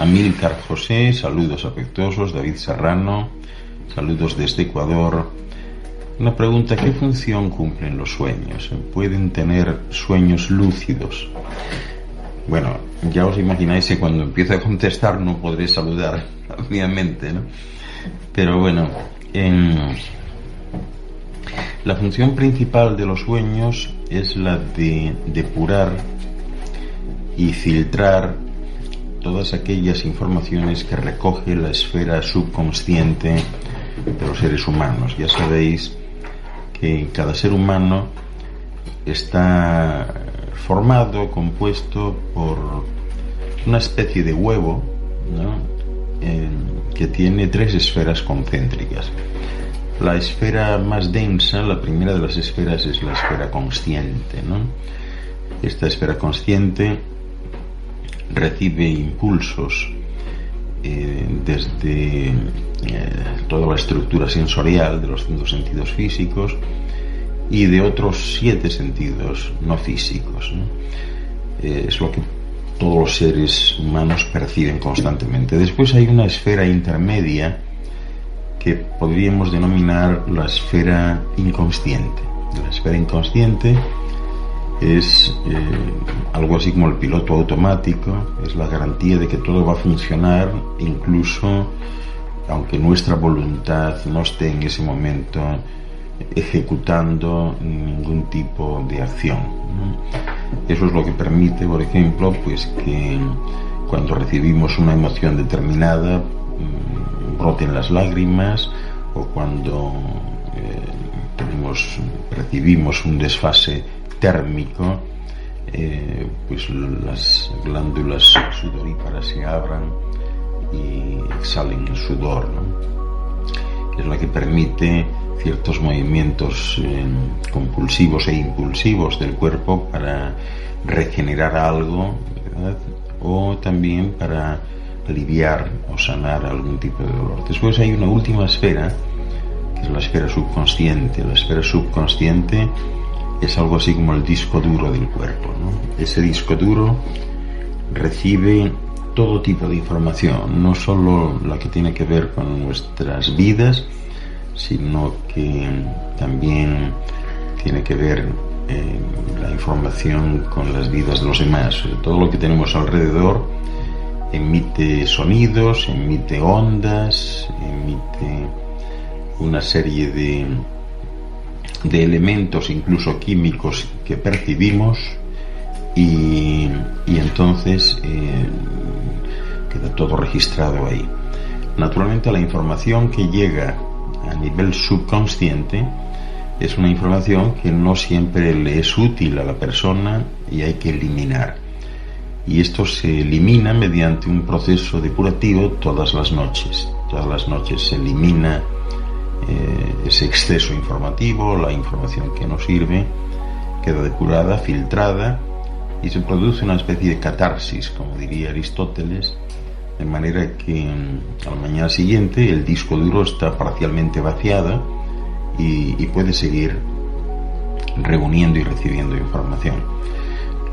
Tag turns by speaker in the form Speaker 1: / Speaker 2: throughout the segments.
Speaker 1: Amílcar José, saludos afectuosos. David Serrano, saludos desde Ecuador. Una pregunta: ¿qué función cumplen los sueños? ¿Pueden tener sueños lúcidos? Bueno, ya os imagináis que cuando empiece a contestar no podré saludar, obviamente, ¿no? Pero bueno, la función principal de los sueños es la de depurar y filtrar todas aquellas informaciones que recoge la esfera subconsciente de los seres humanos. Ya sabéis que cada ser humano está formado, compuesto por una especie de huevo, ¿no? Que tiene 3 esferas concéntricas. La esfera más densa, la primera de las esferas, es la esfera consciente, ¿no? Esta esfera consciente recibe impulsos desde toda la estructura sensorial de los 5 sentidos físicos y de otros 7 sentidos no físicos, ¿no? Es lo que todos los seres humanos perciben constantemente. Después hay una esfera intermedia que podríamos denominar la esfera inconsciente. La esfera inconsciente es algo así como el piloto automático, es la garantía de que todo va a funcionar, incluso aunque nuestra voluntad no esté en ese momento ejecutando ningún tipo de acción, ¿no? Eso es lo que permite, por ejemplo, pues que cuando recibimos una emoción determinada broten las lágrimas, o cuando percibimos un desfase térmico, pues las glándulas sudoríparas se abran y exhalen el sudor, ¿no? Es la que permite ciertos movimientos compulsivos e impulsivos del cuerpo para regenerar algo, ¿verdad? O también para aliviar o sanar algún tipo de dolor. Después hay una última esfera, que es la esfera subconsciente. La esfera subconsciente es algo así como el disco duro del cuerpo, ¿no? Ese disco duro recibe todo tipo de información, no solo la que tiene que ver con nuestras vidas, sino que también tiene que ver la información con las vidas de los demás. Todo lo que tenemos alrededor emite sonidos, emite ondas, emite una serie de elementos, incluso químicos, que percibimos, y entonces queda todo registrado ahí. Naturalmente, la información que llega a nivel subconsciente es una información que no siempre le es útil a la persona y hay que eliminar. Y esto se elimina mediante un proceso depurativo todas las noches. Todas las noches se elimina ese exceso informativo, la información que no sirve, queda depurada, filtrada, y se produce una especie de catarsis, como diría Aristóteles, de manera que a la mañana siguiente el disco duro está parcialmente vaciado y puede seguir reuniendo y recibiendo información.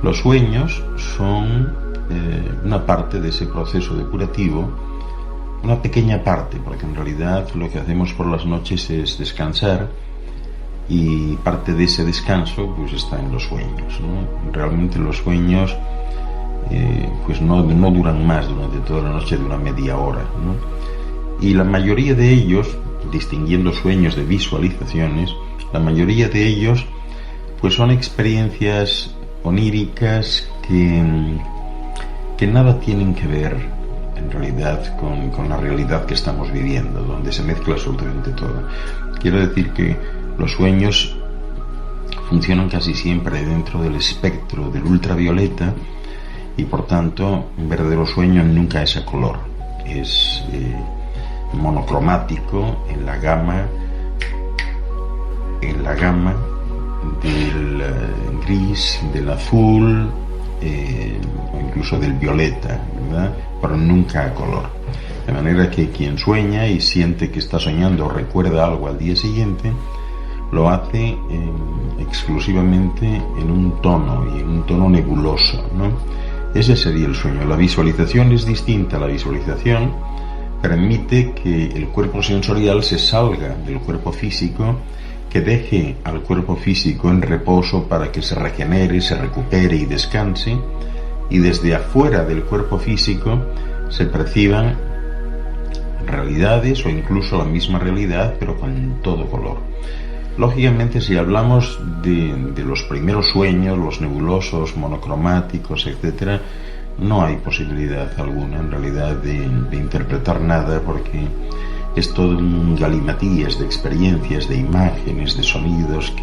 Speaker 1: Los sueños son una parte de ese proceso depurativo, una pequeña parte, porque en realidad lo que hacemos por las noches es descansar, y parte de ese descanso pues está en los sueños, ¿no? Realmente los sueños pues no duran más durante toda la noche de una media hora, ¿no? Y la mayoría de ellos, distinguiendo sueños de visualizaciones, la mayoría de ellos pues son experiencias oníricas que nada tienen que ver en realidad con la realidad que estamos viviendo, donde se mezcla absolutamente todo. Quiero decir que los sueños funcionan casi siempre dentro del espectro del ultravioleta, y por tanto un verdadero sueño nunca es a color, es monocromático en la gama del gris, del azul, o incluso del violeta, ¿verdad? Pero nunca a color. De manera que quien sueña y siente que está soñando o recuerda algo al día siguiente, lo hace exclusivamente en un tono, y en un tono nebuloso, ¿no? Ese sería el sueño. La visualización es distinta. La visualización permite que el cuerpo sensorial se salga del cuerpo físico, que deje al cuerpo físico en reposo para que se regenere, se recupere y descanse, y desde afuera del cuerpo físico se perciban realidades o incluso la misma realidad, pero con todo color. Lógicamente, si hablamos de los primeros sueños, los nebulosos, monocromáticos, etc., no hay posibilidad alguna en realidad de interpretar nada, porque es todo un galimatías de experiencias, de imágenes, de sonidos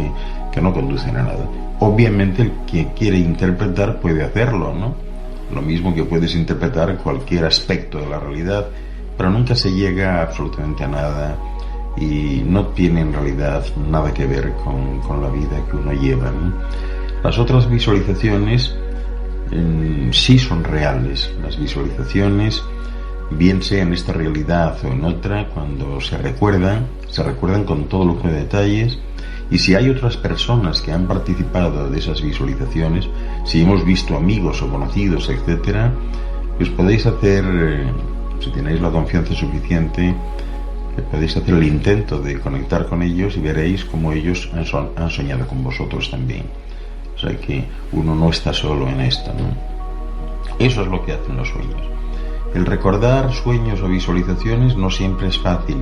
Speaker 1: que no conducen a nada. Obviamente el que quiere interpretar puede hacerlo, ¿no? Lo mismo que puedes interpretar cualquier aspecto de la realidad, pero nunca se llega absolutamente a nada y no tiene en realidad nada que ver con la vida que uno lleva, ¿no? Las otras visualizaciones sí son reales. Las visualizaciones, bien sea en esta realidad o en otra, cuando se recuerdan con todo lujo de detalles. Y si hay otras personas que han participado de esas visualizaciones, si hemos visto amigos o conocidos, etcétera, pues podéis hacer, si tenéis la confianza suficiente, podéis hacer el intento de conectar con ellos y veréis cómo ellos han soñado con vosotros también. O sea que uno no está solo en esto, ¿no? Eso es lo que hacen los sueños. El recordar sueños o visualizaciones no siempre es fácil,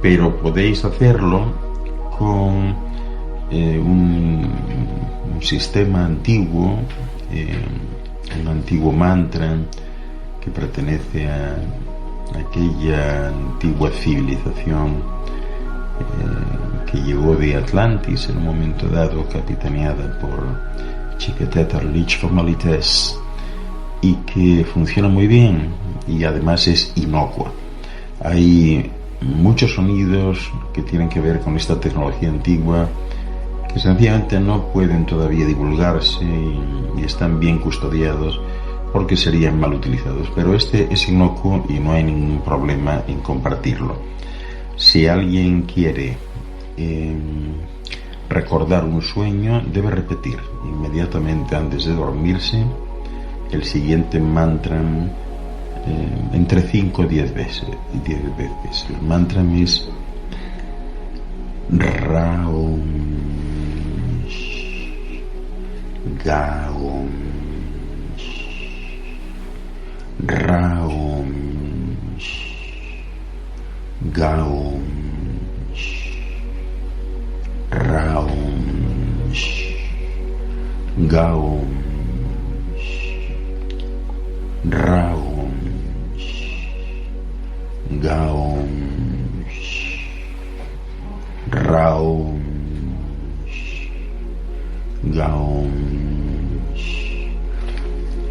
Speaker 1: pero podéis hacerlo con un sistema antiguo, un antiguo mantra que pertenece a aquella antigua civilización que llegó de Atlantis en un momento dado, capitaneada por Chiquetet-Arlich Formalités, y que funciona muy bien y además es inocua. Hay muchos sonidos que tienen que ver con esta tecnología antigua que sencillamente no pueden todavía divulgarse y están bien custodiados porque serían mal utilizados, pero este es inocuo y no hay ningún problema en compartirlo. Si alguien quiere recordar un sueño, debe repetir inmediatamente antes de dormirse el siguiente mantra entre 5 o 10 veces. El mantra es Raum Gaum Raum Gaum Raum Gaum Raum Gaum Raum Gaum.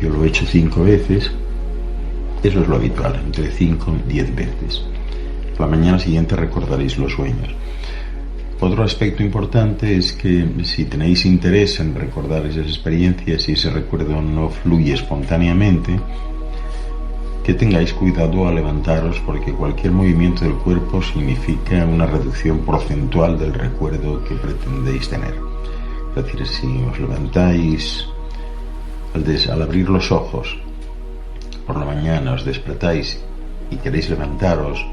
Speaker 1: Yo lo he hecho 5 veces. Eso es lo habitual, entre 5 y 10 veces. La mañana siguiente recordaréis los sueños. Otro aspecto importante es que si tenéis interés en recordar esas experiencias y ese recuerdo no fluye espontáneamente, que tengáis cuidado al levantaros, porque cualquier movimiento del cuerpo significa una reducción porcentual del recuerdo que pretendéis tener. Es decir, si os levantáis al abrir los ojos por la mañana, os despertáis y queréis levantaros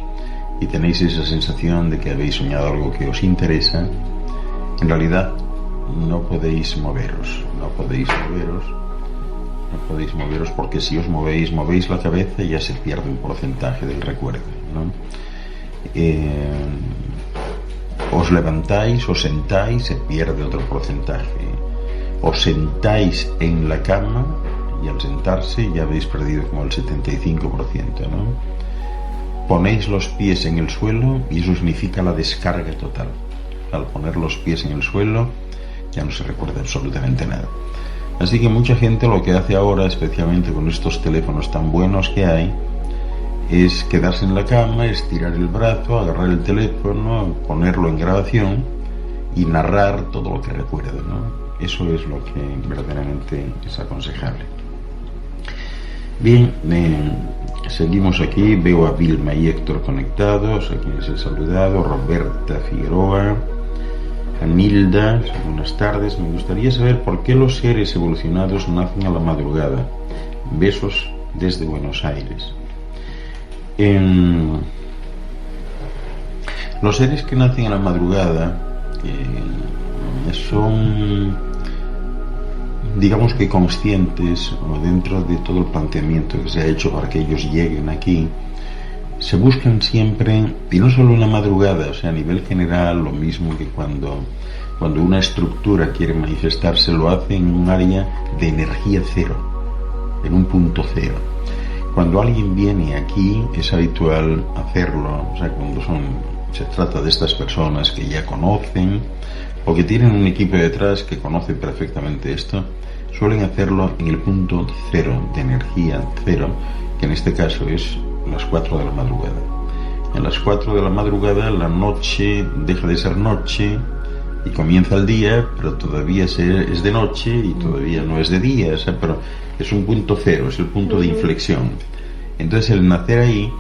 Speaker 1: y tenéis esa sensación de que habéis soñado algo que os interesa, en realidad no podéis moveros porque si os movéis la cabeza, ya se pierde un porcentaje del recuerdo, ¿no? Os levantáis, os sentáis, se pierde otro porcentaje. Os sentáis en la cama y al sentarse ya habéis perdido como el 75%, ¿no? Ponéis los pies en el suelo y eso significa la descarga total. Al poner los pies en el suelo ya no se recuerda absolutamente nada. Así que mucha gente lo que hace ahora, especialmente con estos teléfonos tan buenos que hay, es quedarse en la cama, estirar el brazo, agarrar el teléfono, ponerlo en grabación y narrar todo lo que recuerda, ¿no? Eso es lo que verdaderamente es aconsejable. Bien, seguimos aquí. Veo a Vilma y Héctor conectados, a quienes he saludado, Roberta Figueroa, a Nilda, buenas tardes. Me gustaría saber por qué los seres evolucionados nacen a la madrugada Besos desde Buenos Aires. Los seres que nacen a la madrugada son, digamos que conscientes, o dentro de todo el planteamiento que se ha hecho para que ellos lleguen aquí, se buscan siempre, y no solo en la madrugada, o sea, a nivel general, lo mismo que cuando una estructura quiere manifestarse, lo hace en un área de energía cero, en un punto cero. Cuando alguien viene aquí es habitual hacerlo, o sea, cuando se trata de estas personas que ya conocen o que tienen un equipo detrás que conoce perfectamente esto, suelen hacerlo en el punto cero, de energía cero, que en este caso es las 4 de la madrugada. En las 4 de la madrugada la noche deja de ser noche y comienza el día, pero todavía es de noche y todavía no es de día, o sea, pero es un punto cero, es el punto de inflexión. Entonces el nacer ahí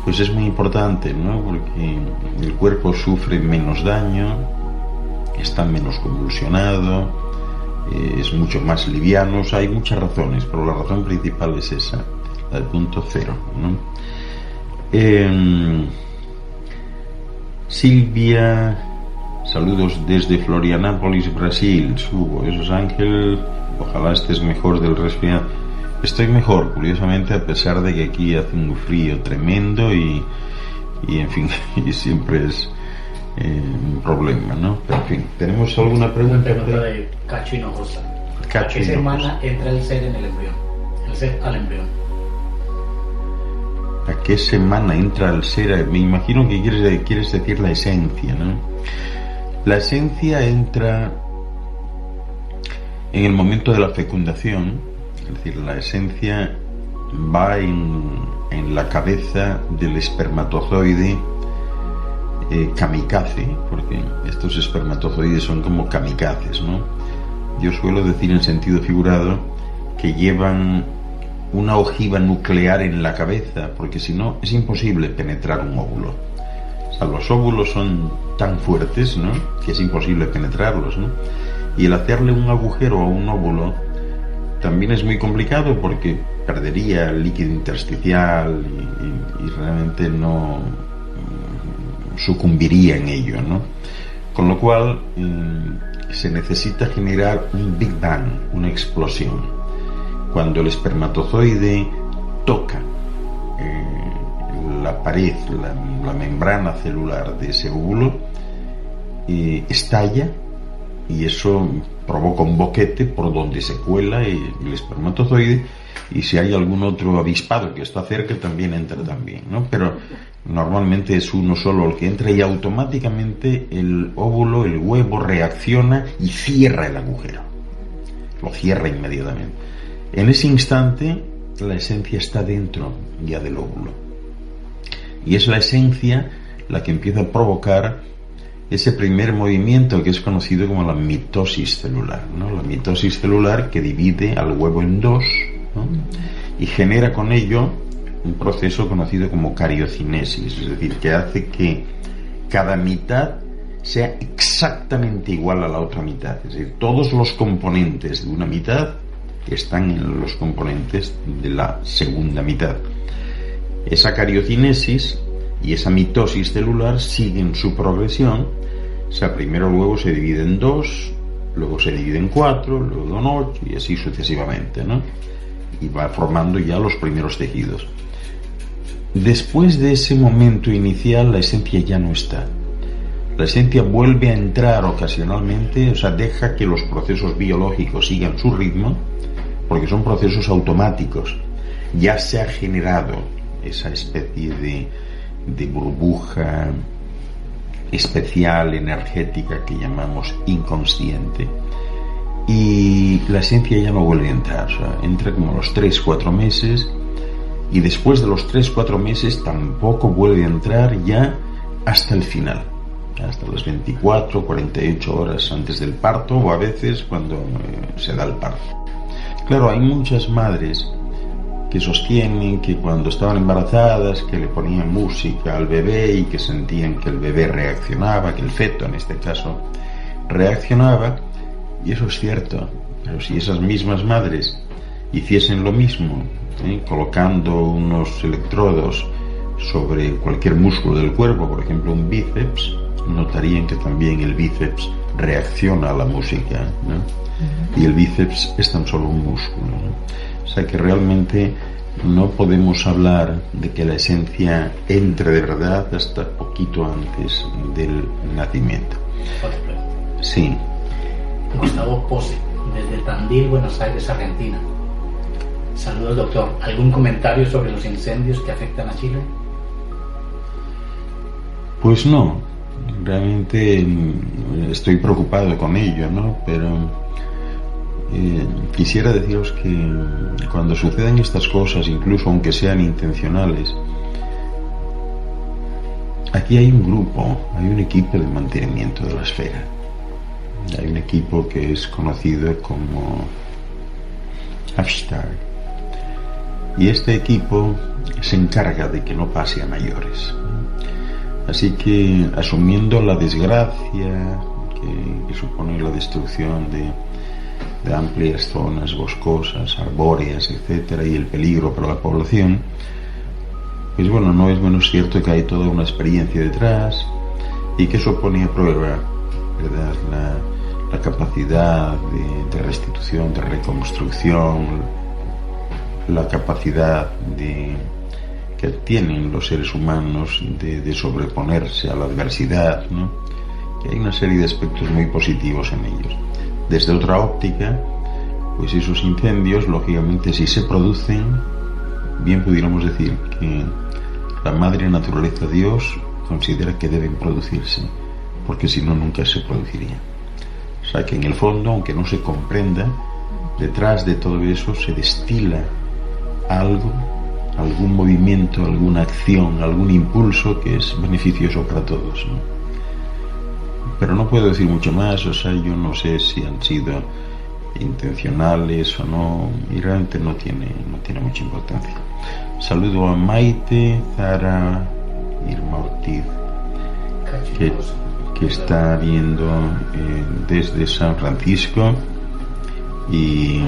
Speaker 1: pues es muy importante, ¿no? Porque el cuerpo sufre menos daño, está menos convulsionado, es mucho más liviano, o sea, hay muchas razones, pero la razón principal es esa, la del punto cero, ¿no? Silvia, saludos desde Florianópolis, Brasil. Subo, esos Ángel, ojalá estés mejor del resfriado. Estoy mejor, curiosamente, a pesar de que aquí hace un frío tremendo y en fin, y siempre es un problema, ¿no? Pero en fin, ¿tenemos alguna pregunta?
Speaker 2: Una pregunta de Cacho Hinojosa. ¿A qué semana entra el ser en el embrión? El ser al embrión.
Speaker 1: ¿A qué semana entra el ser? Me imagino que quieres decir la esencia, ¿no? La esencia entra en el momento de la fecundación, es decir, la esencia va en la cabeza del espermatozoide kamikaze, porque estos espermatozoides son como kamikazes, ¿no? Yo suelo decir en sentido figurado que llevan una ojiva nuclear en la cabeza, porque si no es imposible penetrar un óvulo. O sea, los óvulos son tan fuertes, ¿no?, que es imposible penetrarlos, ¿no? Y el hacerle un agujero a un óvulo también es muy complicado porque perdería el líquido intersticial y realmente no sucumbiría en ello, ¿no? Con lo cual se necesita generar un Big Bang, una explosión. Cuando el espermatozoide toca la pared, la membrana celular de ese óvulo, estalla, y eso provoca un boquete por donde se cuela el espermatozoide, y si hay algún otro avispado que está cerca también entra también, ¿no? Pero normalmente es uno solo el que entra, y automáticamente el óvulo, el huevo, reacciona y cierra el agujero, lo cierra inmediatamente. En ese instante la esencia está dentro ya del óvulo, y es la esencia la que empieza a provocar ese primer movimiento que es conocido como la mitosis celular, ¿no? La mitosis celular que divide al huevo en dos, ¿no?, y genera con ello un proceso conocido como cariocinesis, es decir, que hace que cada mitad sea exactamente igual a la otra mitad, es decir, todos los componentes de una mitad están en los componentes de la segunda mitad. Esa cariocinesis y esa mitosis celular siguen su progresión. O sea, primero el huevo se divide en 2, luego se divide en 4, luego en 8 y así sucesivamente, ¿no? Y va formando ya los primeros tejidos. Después de ese momento inicial, la esencia ya no está. La esencia vuelve a entrar ocasionalmente, o sea, deja que los procesos biológicos sigan su ritmo, porque son procesos automáticos. Ya se ha generado esa especie de burbuja especial, energética, que llamamos inconsciente, y la esencia ya no vuelve a entrar, o sea, entra como a los 3-4 meses, y después de los 3-4 meses tampoco vuelve a entrar ya hasta el final, hasta las 24-48 horas antes del parto, o a veces cuando se da el parto. Claro, hay muchas madres que sostienen que cuando estaban embarazadas que le ponían música al bebé y que sentían que el bebé reaccionaba, que el feto en este caso reaccionaba, y eso es cierto, pero si esas mismas madres hiciesen lo mismo, colocando unos electrodos sobre cualquier músculo del cuerpo, por ejemplo un bíceps, notarían que también el bíceps reacciona a la música, ¿no? Y el bíceps es tan solo un músculo, ¿no? O sea que realmente no podemos hablar de que la esencia entre de verdad hasta poquito antes del nacimiento. Sí.
Speaker 2: Gustavo Pose, desde Tandil, Buenos Aires, Argentina. Saludos, doctor. ¿Algún comentario sobre los incendios que afectan a Chile?
Speaker 1: Pues no, realmente estoy preocupado con ello, ¿no? Pero quisiera deciros que cuando suceden estas cosas, incluso aunque sean intencionales, aquí hay un grupo, hay un equipo de mantenimiento de la esfera. Hay un equipo que es conocido como Hashtag. Y este equipo se encarga de que no pase a mayores. Así que, asumiendo la desgracia que supone la destrucción de amplias zonas boscosas, arbóreas, etcétera, y el peligro para la población, pues bueno, no es menos cierto que hay toda una experiencia detrás y que eso pone a prueba, ¿verdad?, la capacidad de restitución, de reconstrucción, la capacidad que tienen los seres humanos de sobreponerse a la adversidad, ¿no? Que hay una serie de aspectos muy positivos en ellos. Desde otra óptica, pues esos incendios, lógicamente, si se producen, bien pudiéramos decir que la madre naturaleza, Dios, considera que deben producirse, porque si no, nunca se produciría. O sea que en el fondo, aunque no se comprenda, detrás de todo eso se destila algo, algún movimiento, alguna acción, algún impulso que es beneficioso para todos, ¿no? Pero no puedo decir mucho más, o sea, yo no sé si han sido intencionales o no, y realmente no tiene mucha importancia. Saludo a Maite, Zara, Irma Ortiz, que está viendo desde San Francisco, y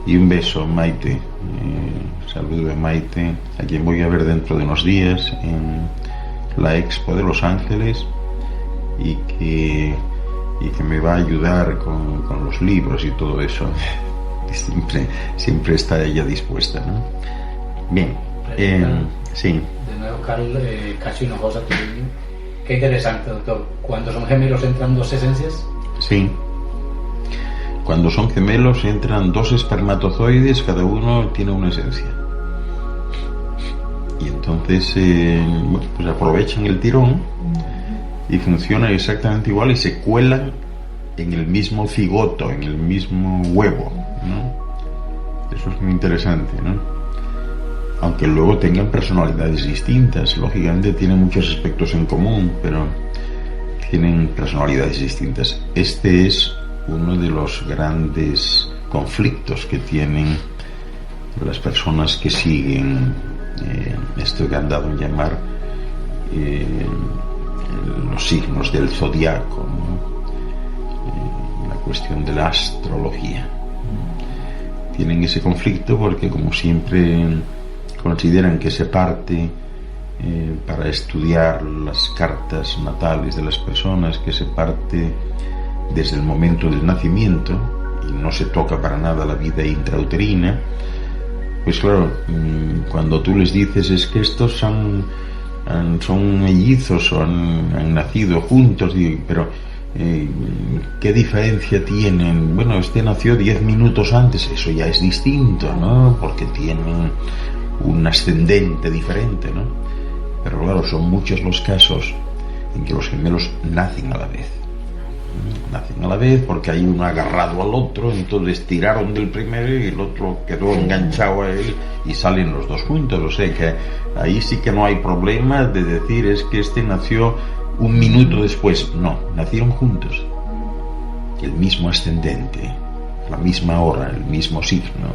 Speaker 1: un beso, Maite. Saludo a Maite, a quien voy a ver dentro de unos días en la Expo de Los Ángeles, y que me va a ayudar con los libros y todo eso. Siempre está ella dispuesta, ¿no? Bien, sí.
Speaker 2: De nuevo, Carl Cacho Hinojosa, qué interesante, doctor. ¿Cuando son gemelos entran dos esencias?
Speaker 1: Sí. Cuando son gemelos entran dos espermatozoides, cada uno tiene una esencia. Y entonces pues aprovechan el tirón y funcionan exactamente igual y se cuelan en el mismo cigoto, en el mismo huevo, ¿no? Eso es muy interesante, ¿no? Aunque luego tengan personalidades distintas, lógicamente tienen muchos aspectos en común, pero tienen personalidades distintas. Este es uno de los grandes conflictos que tienen las personas que siguen esto que han dado en llamar los signos del zodiaco, ¿no? La cuestión de la astrología. Tienen ese conflicto porque, como siempre, consideran que se parte para estudiar las cartas natales de las personas, que se parte desde el momento del nacimiento y no se toca para nada la vida intrauterina. Pues claro, cuando tú les dices es que estos son mellizos o han nacido juntos, pero ¿qué diferencia tienen? Bueno, este nació 10 minutos antes, eso ya es distinto, ¿no? Porque tienen un ascendente diferente, ¿no? Pero claro, son muchos los casos en que los gemelos nacen a la vez. Nacen a la vez porque hay uno agarrado al otro, entonces tiraron del primero y el otro quedó enganchado a él y salen los dos juntos. O sea que ahí sí que no hay problema de decir es que este nació un minuto después. No, nacieron juntos, el mismo ascendente, la misma hora, el mismo signo.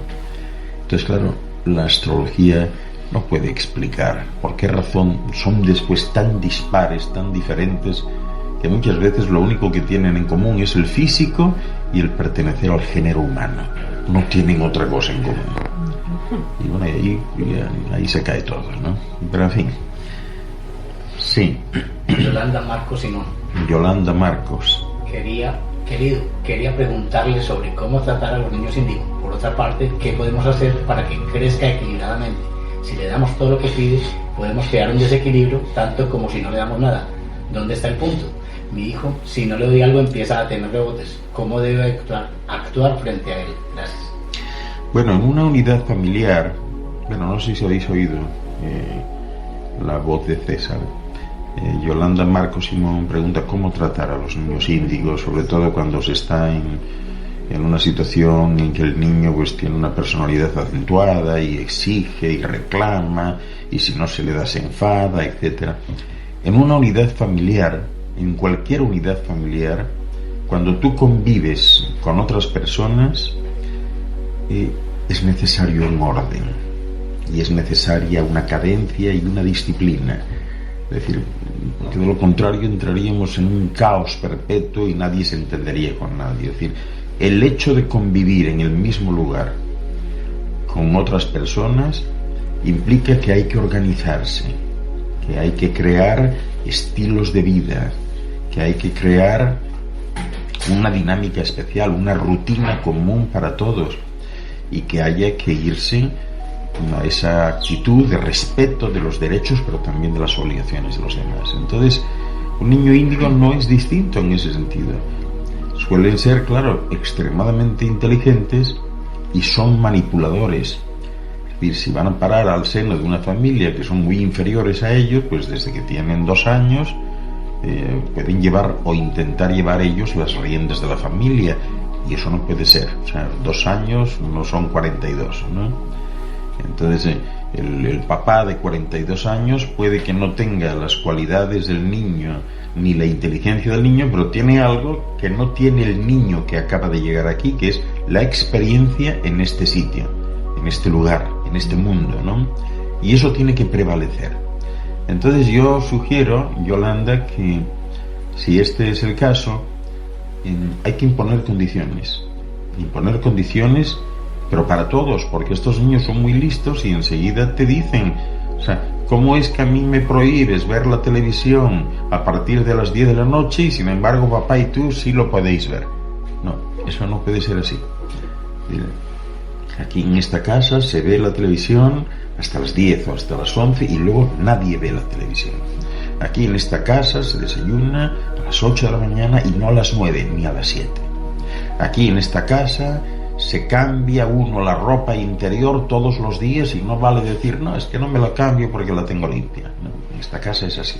Speaker 1: Entonces claro, la astrología no puede explicar por qué razón son después tan dispares, tan diferentes, que muchas veces lo único que tienen en común es el físico y el pertenecer al género humano. no tienen otra cosa en común. Y bueno, ahí se cae todo, ¿no? Pero en fin. Sí.
Speaker 2: Yolanda Marcos Simón.
Speaker 1: Yolanda Marcos.
Speaker 2: Quería preguntarle sobre cómo tratar a los niños índigos. Por otra parte, ¿qué podemos hacer para que crezca equilibradamente? Si le damos todo lo que pide, podemos crear un desequilibrio, tanto como si no le damos nada. ¿Dónde está el punto? Mi hijo, si no le doy algo, empieza a tener rebotes. ¿Cómo debe actuar frente a él? Gracias.
Speaker 1: Bueno, en una unidad familiar, bueno, no sé si habéis oído la voz de César. Yolanda Marcos Simón pregunta cómo tratar a los niños índigos, sobre todo cuando se está en una situación en que el niño pues tiene una personalidad acentuada y exige y reclama, y si no se le da se enfada, etcétera. En una unidad familiar, en cualquier unidad familiar, cuando tú convives con otras personas, es necesario un orden y es necesaria una cadencia y una disciplina. Es decir, que de lo contrario entraríamos en un caos perpetuo y nadie se entendería con nadie. Es decir, el hecho de convivir en el mismo lugar con otras personas implica que hay que organizarse, que hay que crear estilos de vida, que hay que crear una dinámica especial, una rutina común para todos, y que haya que irse a esa actitud de respeto de los derechos, pero también de las obligaciones de los demás. Entonces, un niño índigo no es distinto en ese sentido. Suelen ser, claro, extremadamente inteligentes y son manipuladores. Es decir, si van a parar al seno de una familia que son muy inferiores a ellos, pues desde que tienen 2 años pueden llevar o intentar llevar ellos las riendas de la familia, y eso no puede ser. O sea, 2 años no son 42, ¿no? Entonces el papá de 42 años puede que no tenga las cualidades del niño ni la inteligencia del niño, pero tiene algo que no tiene el niño que acaba de llegar aquí, que es la experiencia en este sitio, en este lugar, en este mundo, ¿no? Y eso tiene que prevalecer. Entonces yo sugiero, Yolanda, que si este es el caso, hay que imponer condiciones, pero para todos, porque estos niños son muy listos y enseguida te dicen, o sea, ¿cómo es que a mí me prohíbes ver la televisión a partir de las 10 de la noche y sin embargo papá y tú sí lo podéis ver? No, eso no puede ser así. Aquí en esta casa se ve la televisión hasta las 10 o hasta las 11 y luego nadie ve la televisión. Aquí en esta casa se desayuna a las 8 de la mañana y no a las 9 ni a las 7. Aquí en esta casa se cambia uno la ropa interior todos los días y no vale decir, no, es que no me la cambio porque la tengo limpia. No, en esta casa es así.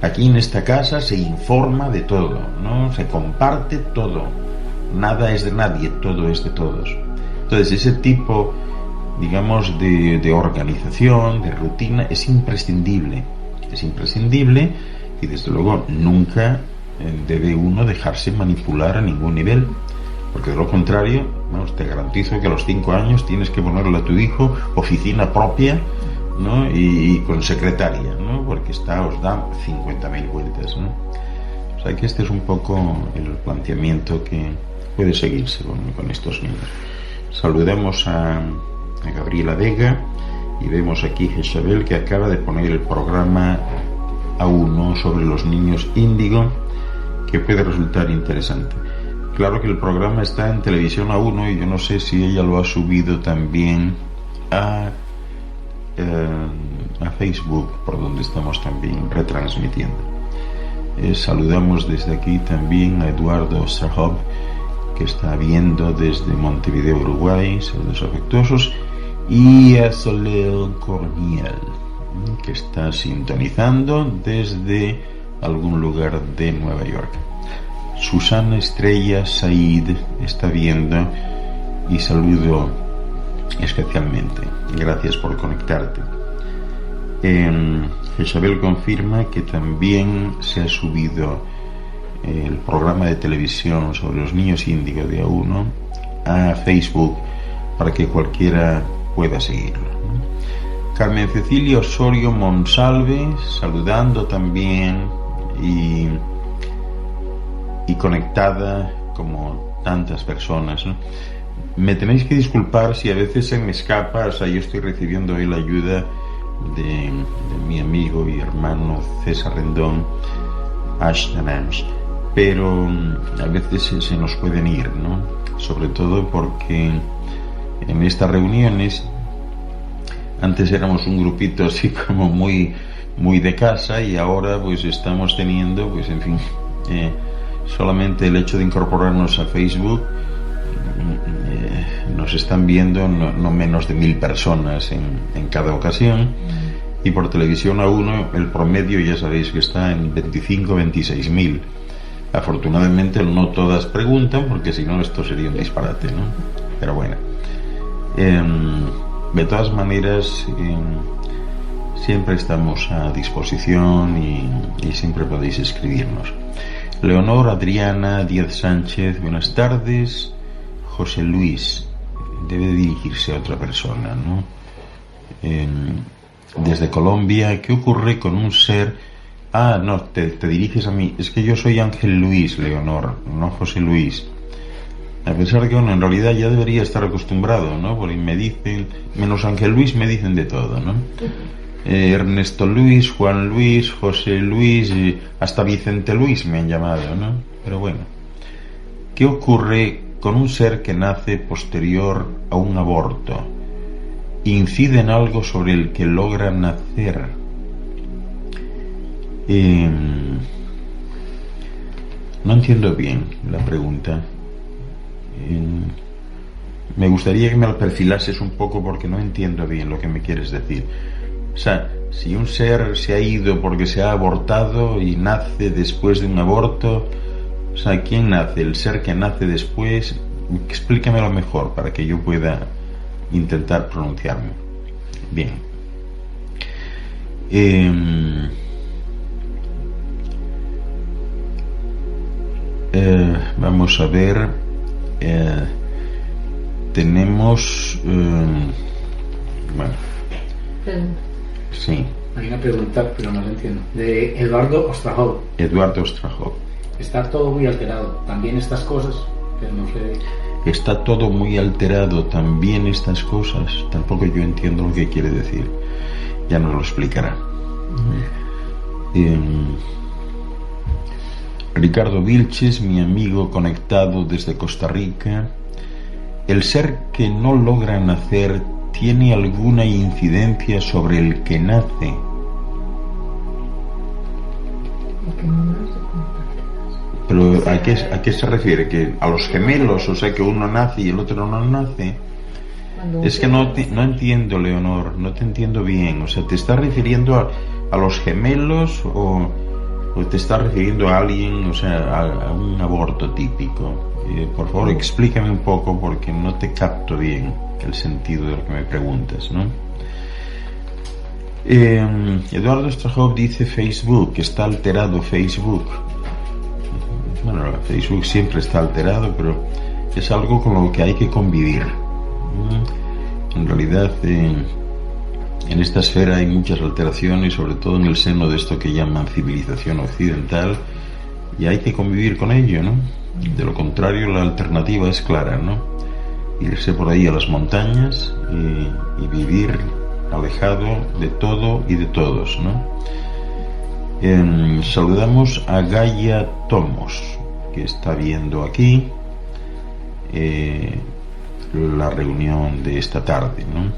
Speaker 1: Aquí en esta casa se informa de todo, ¿no? Se comparte todo. Nada es de nadie, todo es de todos. Entonces ese tipo, digamos, de organización, de rutina, es imprescindible. Es imprescindible y desde luego nunca debe uno dejarse manipular a ningún nivel. Porque de lo contrario, bueno, te garantizo que a los 5 años tienes que ponerle a tu hijo oficina propia, ¿no? y con secretaria, ¿no? Porque os da 50.000 vueltas, ¿no? O sea que este es un poco el planteamiento que puede seguirse con estos niños. Saludamos a Gabriela Vega y vemos aquí a Isabel, que acaba de poner el programa A1 sobre los niños índigo, que puede resultar interesante. Claro que el programa está en Televisión A1 y yo no sé si ella lo ha subido también a Facebook, por donde estamos también retransmitiendo. Saludamos desde aquí también a Eduardo Ostrahov, que está viendo desde Montevideo, Uruguay, saludos afectuosos, y a Soleil Corniel, que está sintonizando desde algún lugar de Nueva York. Susana Estrella Said está viendo y saludo especialmente. Gracias por conectarte. Isabel confirma que también se ha subido el programa de televisión sobre los niños índigo de A1 a Facebook para que cualquiera pueda seguirlo, ¿no? Carmen Cecilia Osorio Monsalve saludando también y conectada como tantas personas, ¿no? me tenéis que disculpar si a veces se me escapa. O sea, yo estoy recibiendo hoy la ayuda de mi amigo y hermano César Rendón, Ashtanams, pero a veces se nos pueden ir, ¿no? Sobre todo porque en estas reuniones antes éramos un grupito así como muy de casa, y ahora pues estamos teniendo, pues en fin, solamente el hecho de incorporarnos a Facebook, nos están viendo no menos de 1000 personas en cada ocasión, y por televisión a uno el promedio ya sabéis que está en 25-26.000. Afortunadamente no todas preguntan, porque si no esto sería un disparate, ¿no? Pero bueno, de todas maneras, siempre estamos a disposición y siempre podéis escribirnos. Leonor Adriana Díaz Sánchez, buenas tardes. José Luis, debe dirigirse a otra persona, ¿no? Desde Colombia, ¿qué ocurre con un ser? Ah, no, te diriges a mí. Es que yo soy Ángel Luis, Leonor, no José Luis. A pesar de que, bueno, en realidad ya debería estar acostumbrado, ¿no? Porque me dicen, menos Ángel Luis, me dicen de todo, ¿no? Ernesto Luis, Juan Luis, José Luis, hasta Vicente Luis me han llamado, ¿no? Pero bueno, ¿qué ocurre con un ser que nace posterior a un aborto? ¿Incide en algo sobre el que logra nacer? No entiendo bien la pregunta. Me gustaría que me lo perfilases un poco, porque no entiendo bien lo que me quieres decir. O sea, si un ser se ha ido porque se ha abortado y nace después de un aborto, o sea, ¿quién nace? ¿El ser que nace después? Explícamelo mejor para que yo pueda intentar pronunciarme bien. Vamos a ver. Tenemos bueno, sí,
Speaker 2: hay una pregunta, pero no la entiendo, de Eduardo Ostrajov.
Speaker 1: Está
Speaker 2: todo muy alterado, también estas cosas, pero no sé.
Speaker 1: Está todo muy alterado, también estas cosas. Tampoco yo entiendo lo que quiere decir. Ya nos lo explicará. Ricardo Vilches, mi amigo conectado desde Costa Rica. ¿El ser que no logra nacer tiene alguna incidencia sobre el que nace? Pero ¿a qué se refiere? ¿Que a los gemelos? O sea, que uno nace y el otro no nace. Es que no entiendo, Leonor, no te entiendo bien. O sea, ¿te estás refiriendo a los gemelos o te estás refiriendo a alguien, o sea, a un aborto típico? Por favor, explícame un poco, porque no te capto bien el sentido de lo que me preguntas, ¿no? Eduardo Strajov dice Facebook, que está alterado Facebook. Bueno, Facebook siempre está alterado, pero es algo con lo que hay que convivir. En realidad, en esta esfera hay muchas alteraciones, sobre todo en el seno de esto que llaman civilización occidental, y hay que convivir con ello, ¿no? De lo contrario, la alternativa es clara, ¿no? Irse por ahí a las montañas y vivir alejado de todo y de todos, ¿no? Saludamos a Gaia Tomos, que está viendo aquí la reunión de esta tarde, ¿no?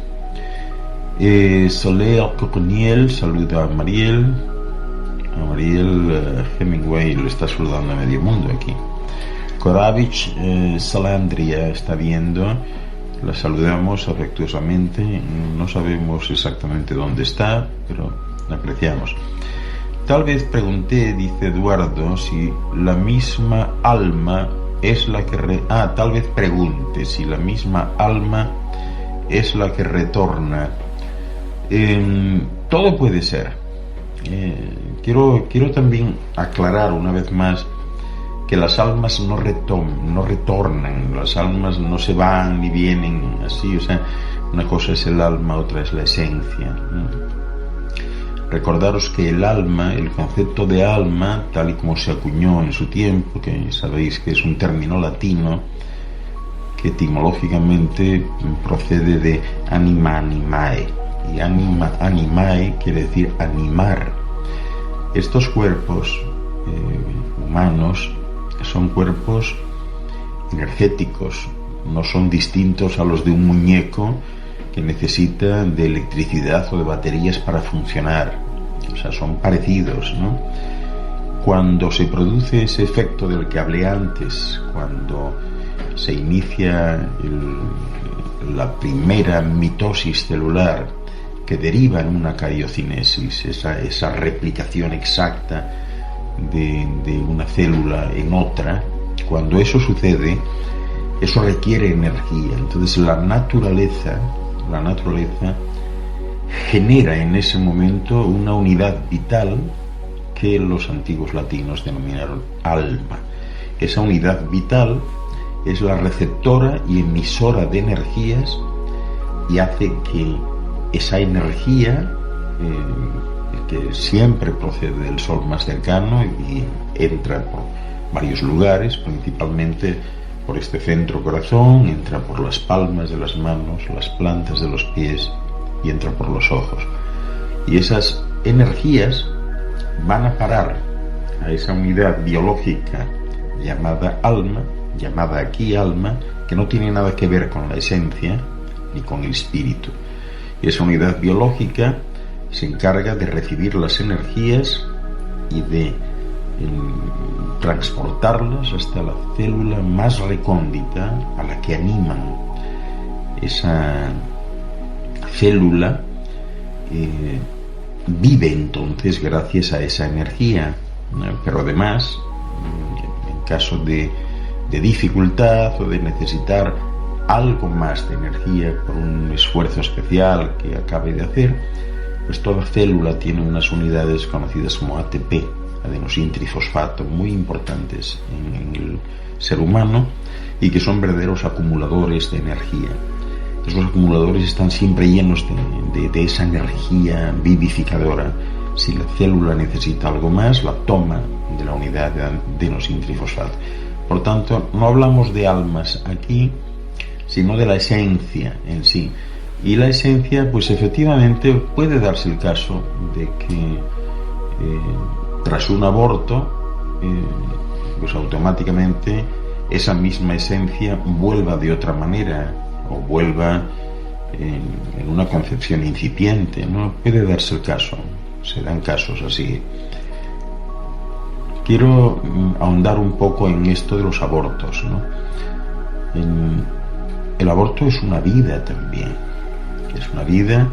Speaker 1: Soler Coconiel saluda a Mariel. A Mariel Hemingway lo está saludando a medio mundo aquí. Koravich Salandria está viendo. La saludamos afectuosamente. No sabemos exactamente dónde está, pero la apreciamos. Tal vez pregunté, dice Eduardo, si la misma alma es la que tal vez pregunte si la misma alma es la que retorna. Todo puede ser. Quiero también aclarar una vez más que las almas no retornan, las almas no se van ni vienen así, o sea, una cosa es el alma, otra es la esencia, ¿no? Recordaros que el alma, el concepto de alma, tal y como se acuñó en su tiempo, que sabéis que es un término latino, que etimológicamente procede de anima animae, y anima animae quiere decir animar. Estos cuerpos humanos son cuerpos energéticos, no son distintos a los de un muñeco que necesita de electricidad o de baterías para funcionar. O sea, son parecidos, ¿no? Cuando se produce ese efecto del que hablé antes, cuando se inicia la primera mitosis celular que deriva en una cariocinesis, esa replicación exacta de una célula en otra, cuando eso sucede, eso requiere energía. Entonces la naturaleza genera en ese momento una unidad vital que los antiguos latinos denominaron alma. Esa unidad vital es la receptora y emisora de energías y hace que esa energía, que siempre procede del sol más cercano y entra por varios lugares, principalmente por este centro corazón, entra por las palmas de las manos, las plantas de los pies y entra por los ojos. Y esas energías van a parar a esa unidad biológica llamada alma, llamada aquí alma, que no tiene nada que ver con la esencia ni con el espíritu. Y esa unidad biológica se encarga de recibir las energías y de transportarlas hasta la célula más recóndita a la que animan. Esa célula vive entonces gracias a esa energía, pero además, en caso de dificultad o de necesitar algo más de energía por un esfuerzo especial que acabe de hacer, pues toda célula tiene unas unidades conocidas como ATP, adenosíntrifosfato, muy importantes en el ser humano y que son verdaderos acumuladores de energía. Esos acumuladores están siempre llenos de esa energía vivificadora. Si la célula necesita algo más, la toma de la unidad de adenosíntrifosfato. Por tanto, no hablamos de almas aquí, sino de la esencia en sí. Y la esencia, pues efectivamente puede darse el caso de que tras un aborto, pues automáticamente esa misma esencia vuelva de otra manera o vuelva en una concepción incipiente, ¿no? Puede darse el caso, se dan casos así. Quiero ahondar un poco en esto de los abortos, ¿no? El aborto es una vida también, es una vida.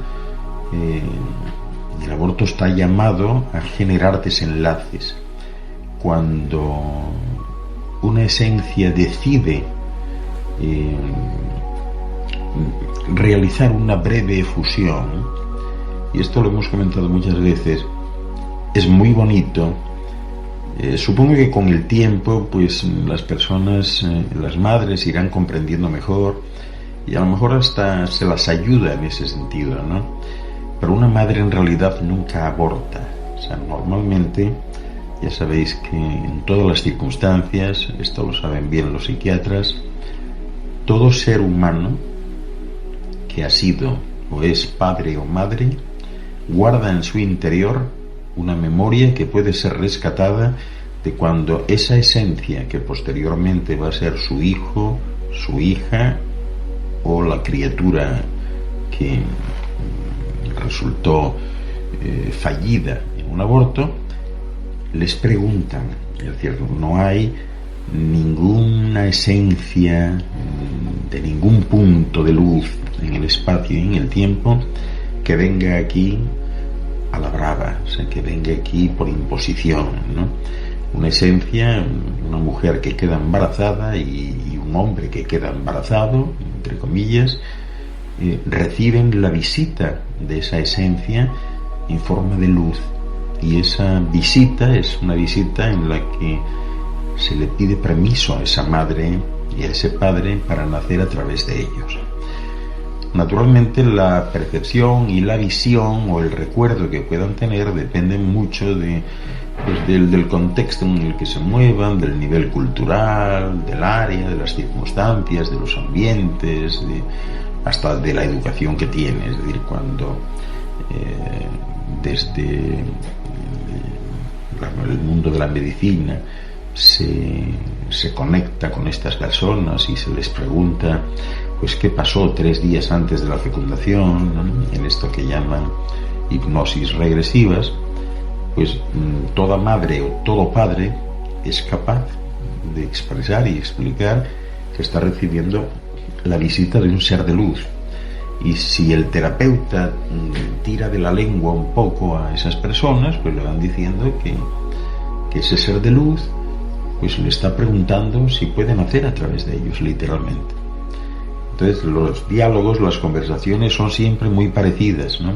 Speaker 1: El aborto está llamado a generar desenlaces. Cuando una esencia decide realizar una breve efusión, y esto lo hemos comentado muchas veces, es muy bonito. Supongo que con el tiempo pues las personas, las madres irán comprendiendo mejor y a lo mejor hasta se las ayuda en ese sentido, ¿no? Pero una madre en realidad nunca aborta. O sea, normalmente, ya sabéis que en todas las circunstancias, esto lo saben bien los psiquiatras, todo ser humano que ha sido o es padre o madre guarda en su interior una memoria que puede ser rescatada de cuando esa esencia que posteriormente va a ser su hijo, su hija o la criatura que resultó fallida en un aborto, les preguntan, es decir, no hay ninguna esencia de ningún punto de luz en el espacio y en el tiempo que venga aquí a la brava, o sea, que venga aquí por imposición, ¿no? Una esencia, una mujer que queda embarazada y un hombre que queda embarazado, entre comillas, reciben la visita de esa esencia en forma de luz, y esa visita es una visita en la que se le pide permiso a esa madre y a ese padre para nacer a través de ellos. Naturalmente la percepción y la visión o el recuerdo que puedan tener dependen mucho de pues del contexto en el que se muevan, del nivel cultural, del área, de las circunstancias, de los ambientes, hasta de la educación que tiene. Es decir, cuando desde el mundo de la medicina se conecta con estas personas y se les pregunta pues qué pasó 3 días antes de la fecundación, ¿no?, en esto que llaman hipnosis regresivas, pues toda madre o todo padre es capaz de expresar y explicar que está recibiendo la visita de un ser de luz. Y si el terapeuta tira de la lengua un poco a esas personas, pues le van diciendo que ese ser de luz pues le está preguntando si pueden hacer a través de ellos, literalmente. Entonces los diálogos, las conversaciones son siempre muy parecidas, ¿no?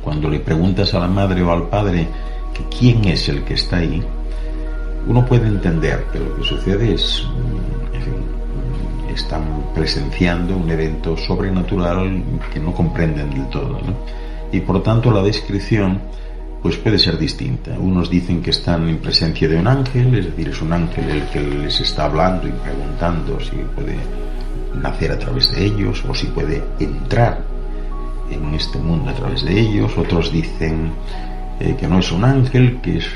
Speaker 1: Cuando le preguntas a la madre o al padre que quién es el que está ahí, uno puede entender que lo que sucede es, en fin, están presenciando un evento sobrenatural que no comprenden del todo, ¿no? Y por tanto la descripción pues puede ser distinta. Unos dicen que están en presencia de un ángel, es decir, es un ángel el que les está hablando y preguntando si puede nacer a través de ellos o si puede entrar en este mundo a través de ellos. Otros dicen que no es un ángel, que es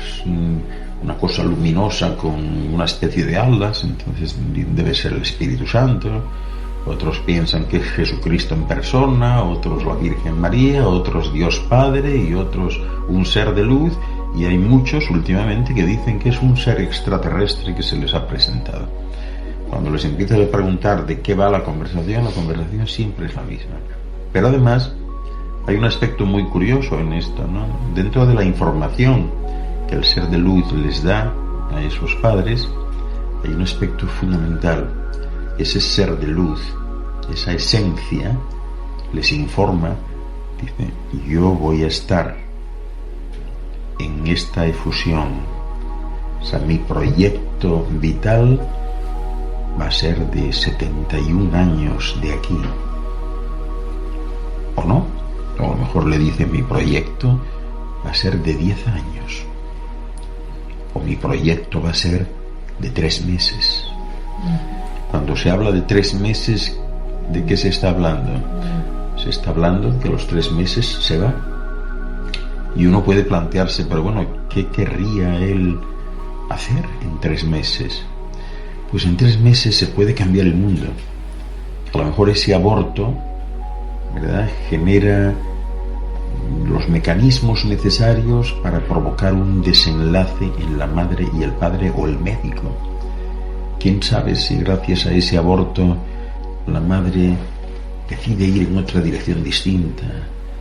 Speaker 1: una cosa luminosa con una especie de alas, entonces debe ser el Espíritu Santo. Otros piensan que es Jesucristo en persona, otros la Virgen María, otros Dios Padre y otros un ser de luz, y hay muchos últimamente que dicen que es un ser extraterrestre que se les ha presentado. Cuando les empiezo a preguntar de qué va la conversación siempre es la misma. Pero además hay un aspecto muy curioso en esto, ¿no? Dentro de la información que el ser de luz les da a esos padres, hay un aspecto fundamental. Ese ser de luz, esa esencia, les informa, dice, yo voy a estar en esta efusión, o sea, mi proyecto vital va a ser de 71 años de aquí, o no, o a lo mejor le dice, mi proyecto va a ser de 10 años, o mi proyecto va a ser de 3 meses. Cuando se habla de 3 meses, ¿de qué se está hablando? Se está hablando de que a los 3 meses se va. Y uno puede plantearse, pero bueno, ¿qué querría él hacer en 3 meses? Pues en 3 meses se puede cambiar el mundo. A lo mejor ese aborto, ¿verdad?, genera los mecanismos necesarios para provocar un desenlace en la madre y el padre o el médico. ¿Quién sabe si gracias a ese aborto la madre decide ir en otra dirección distinta?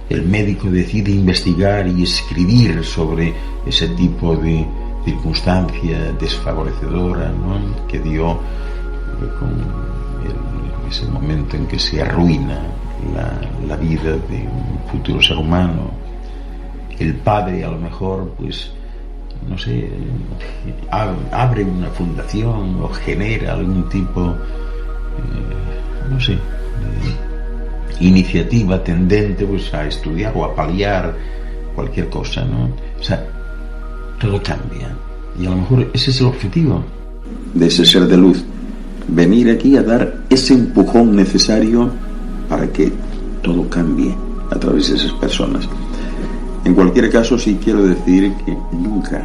Speaker 1: El médico decide investigar y escribir sobre ese tipo de circunstancia desfavorecedora, ¿no?, que dio con ese momento en que se arruina la vida de un futuro ser humano. El padre a lo mejor, pues, no sé, abre una fundación o genera algún tipo, no sé, iniciativa tendente pues a estudiar o a paliar cualquier cosa, ¿no? O sea, todo cambia. Y a lo mejor ese es el objetivo de ese ser de luz, venir aquí a dar ese empujón necesario para que todo cambie a través de esas personas. En cualquier caso, sí quiero decir que nunca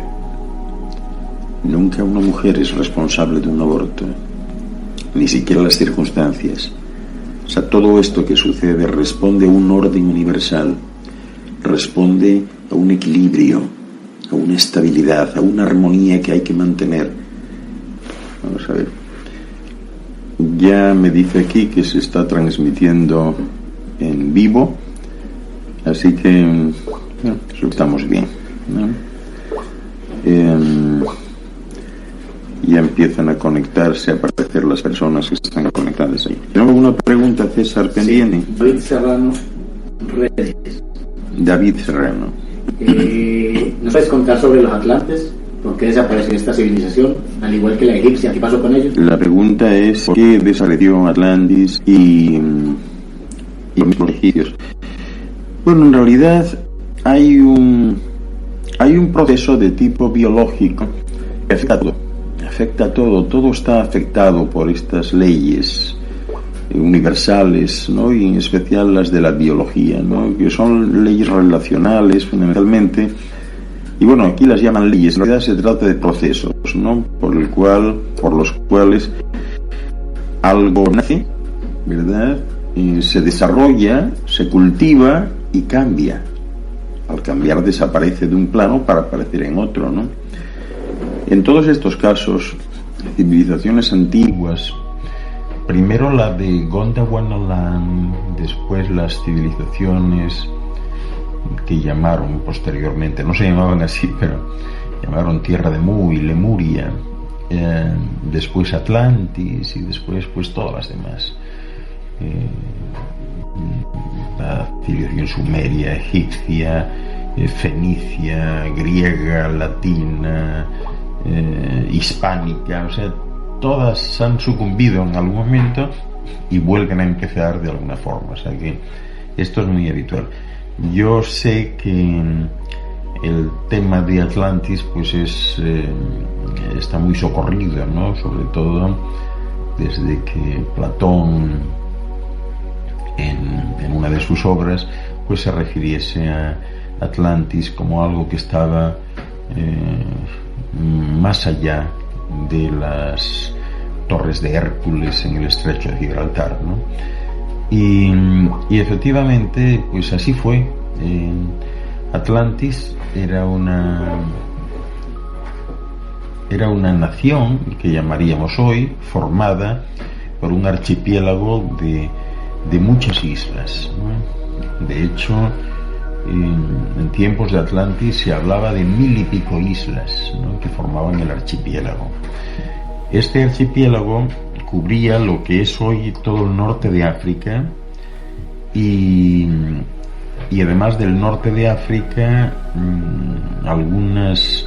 Speaker 1: una mujer es responsable de un aborto, ni siquiera las circunstancias. O sea, todo esto que sucede responde a un orden universal, responde a un equilibrio, a una estabilidad, a una armonía que hay que mantener. Vamos a ver. Ya me dice aquí que se está transmitiendo en vivo, así que estamos bien, ¿no? Ya empiezan a conectarse, a aparecer las personas que están conectadas ahí. ¿Tengo alguna pregunta, César, pendiente?
Speaker 2: Sí, David Serrano Reyes.
Speaker 1: David Serrano.
Speaker 2: ¿Nos puedes contar sobre los atlantes? ¿Por qué desapareció esta civilización? Al igual que la egipcia, ¿qué pasó con ellos?
Speaker 1: La pregunta es ¿por qué desapareció Atlantis y los egipcios? Bueno, en realidad hay un hay un proceso de tipo biológico que afecta a todo está afectado por estas leyes universales, ¿no? Y en especial las de la biología, ¿no? Que son leyes relacionales fundamentalmente, y bueno, aquí las llaman leyes, en realidad se trata de procesos, ¿no? Por los cuales algo nace, ¿verdad? Se desarrolla, se cultiva y cambia. Al cambiar desaparece de un plano para aparecer en otro, ¿no? En todos estos casos, civilizaciones antiguas, primero la de Gondwana, después las civilizaciones que llamaron posteriormente, no se llamaban así, pero llamaron Tierra de Mu y Lemuria, después Atlantis y después pues todas las demás. La civilización sumeria, egipcia, fenicia, griega, latina, hispánica, o sea, todas han sucumbido en algún momento y vuelven a empezar de alguna forma, o sea que esto es muy habitual. Yo sé que el tema de Atlantis pues está muy socorrido, ¿no? Sobre todo desde que Platón en una de sus obras pues se refiriese a Atlantis como algo que estaba más allá de las torres de Hércules en el estrecho de Gibraltar, ¿no? Y efectivamente pues así fue. Atlantis era una nación que llamaríamos hoy, formada por un archipiélago de muchas islas, ¿no? De hecho, en tiempos de Atlantis se hablaba de 1000 y pico islas, ¿no? Que formaban el archipiélago. Este archipiélago cubría lo que es hoy todo el norte de África y además del norte de África algunas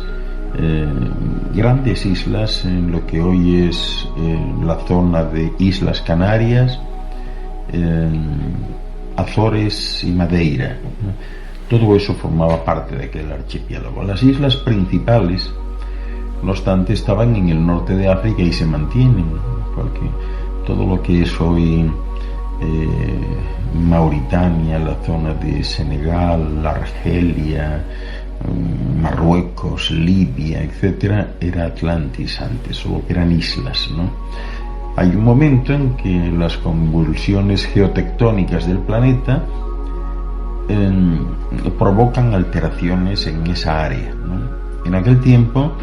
Speaker 1: grandes islas en lo que hoy es la zona de Islas Canarias, Azores y Madeira. Todo eso formaba parte de aquel archipiélago. Las islas principales, no obstante, estaban en el norte de África y se mantienen, porque todo lo que es hoy Mauritania, la zona de Senegal, Argelia, Marruecos, Libia, etcétera, era Atlantis antes, solo que eran islas, ¿no? Hay un momento en que las convulsiones geotectónicas del planeta provocan alteraciones en esa área, ¿no? En aquel tiempo,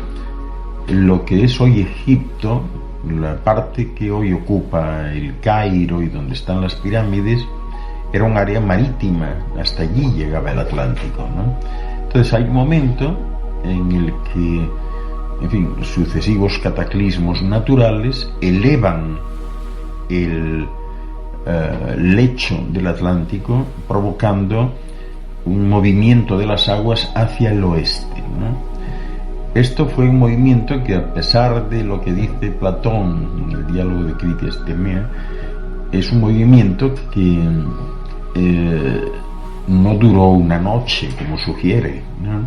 Speaker 1: lo que es hoy Egipto, la parte que hoy ocupa el Cairo y donde están las pirámides, era un área marítima, hasta allí llegaba el Atlántico, ¿no? Entonces hay un momento en el que, en fin, sucesivos cataclismos naturales elevan el lecho del Atlántico, provocando un movimiento de las aguas hacia el oeste, ¿no? Esto fue un movimiento que, a pesar de lo que dice Platón en el diálogo de Critias Temea, es un movimiento que no duró una noche, como sugiere, ¿no?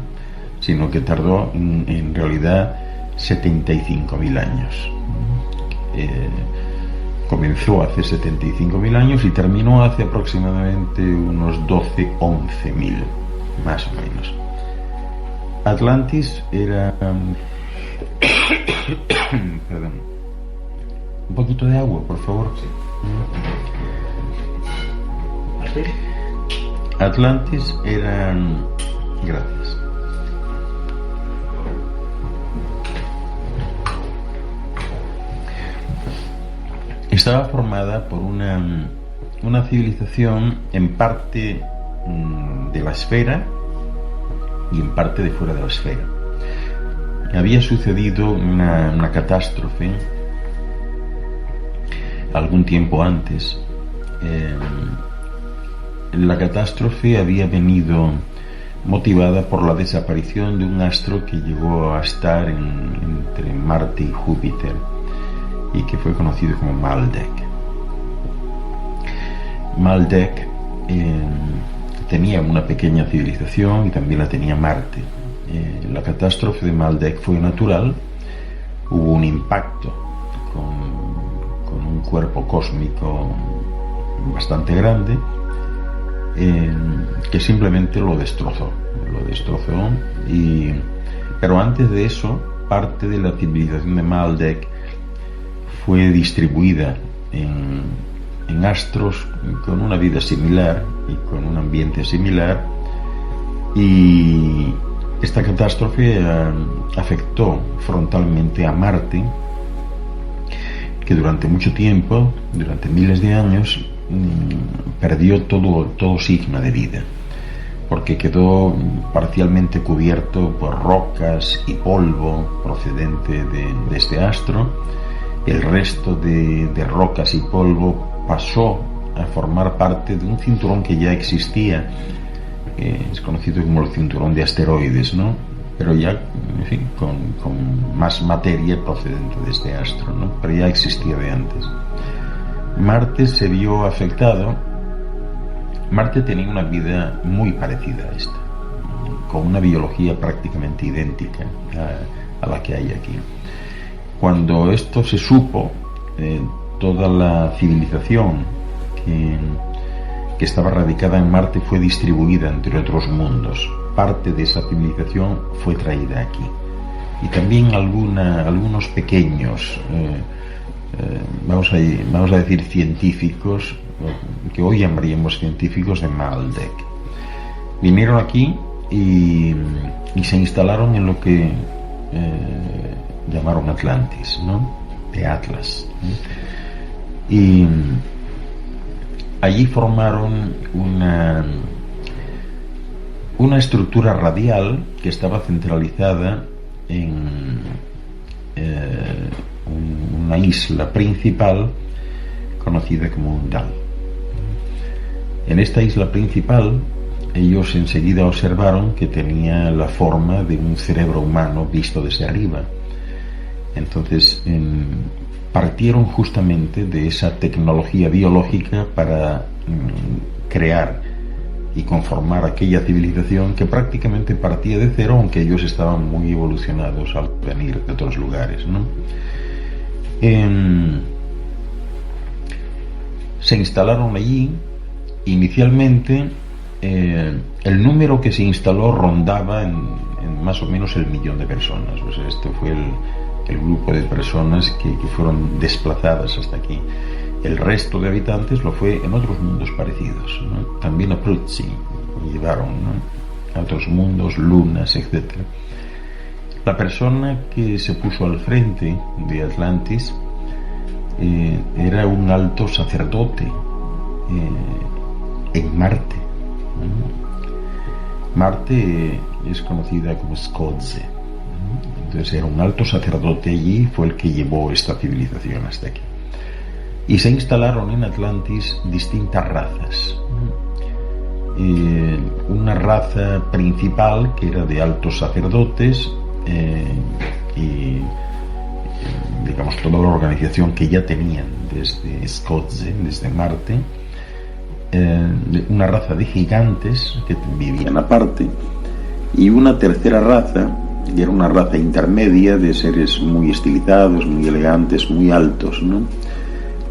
Speaker 1: Sino que tardó en realidad 75.000 años. Comenzó hace 75.000 años y terminó hace aproximadamente unos 12-11.000, más o menos. Atlantis era perdón, un poquito de agua, por favor. Atlantis era, gracias, estaba formada por una civilización en parte de la esfera y en parte de fuera de la esfera. Había sucedido una catástrofe algún tiempo antes. La catástrofe había venido motivada por la desaparición de un astro que llegó a estar entre Marte y Júpiter y que fue conocido como Maldek. Maldek tenía una pequeña civilización y también la tenía Marte. la catástrofe de Maldek fue natural. Hubo un impacto con un cuerpo cósmico bastante grande, que simplemente lo destrozó, pero antes de eso parte de la civilización de Maldek fue distribuida en astros con una vida similar y con un ambiente similar, y esta catástrofe afectó frontalmente a Marte, que durante mucho tiempo, durante miles de años, perdió todo signo de vida, porque quedó parcialmente cubierto por rocas y polvo procedente de este astro. El resto de rocas y polvo pasó a formar parte de un cinturón que ya existía, es conocido como el cinturón de asteroides, ¿no? Pero ya, en fin, con más materia procedente de este astro, ¿no? Pero ya existía de antes. Marte se vio afectado. Marte tenía una vida muy parecida a esta, con una biología prácticamente idéntica a la que hay aquí. Cuando esto se supo, toda la civilización que estaba radicada en Marte fue distribuida entre otros mundos. Parte de esa civilización fue traída aquí, y también algunos pequeños, vamos a decir científicos, que hoy llamaríamos científicos de Maldek, vinieron aquí y se instalaron en lo que llamaron Atlantis, ¿no? De Atlas, y allí formaron una estructura radial que estaba centralizada en una isla principal conocida como Undal. En esta isla principal ellos enseguida observaron que tenía la forma de un cerebro humano visto desde arriba. Entonces partieron justamente de esa tecnología biológica para crear y conformar aquella civilización que prácticamente partía de cero, aunque ellos estaban muy evolucionados al venir de otros lugares, ¿no? Se instalaron allí. Inicialmente el número que se instaló rondaba en más o menos el 1.000.000 de personas. O sea, este fue el grupo de personas que fueron desplazadas hasta aquí. El resto de habitantes lo fue en otros mundos parecidos, ¿no? También a Prutzi llevaron, ¿no? A otros mundos, lunas, etc. La persona que se puso al frente de Atlantis era un alto sacerdote en Marte. Marte es conocida como Skodze. Entonces era un alto sacerdote allí, fue el que llevó esta civilización hasta aquí. Y se instalaron en Atlantis distintas razas. Una raza principal que era de altos sacerdotes, y digamos toda la organización que ya tenían desde Skodze, desde Marte, una raza de gigantes que vivían aparte, y una tercera raza que era una raza intermedia de seres muy estilizados, muy elegantes, muy altos, ¿no?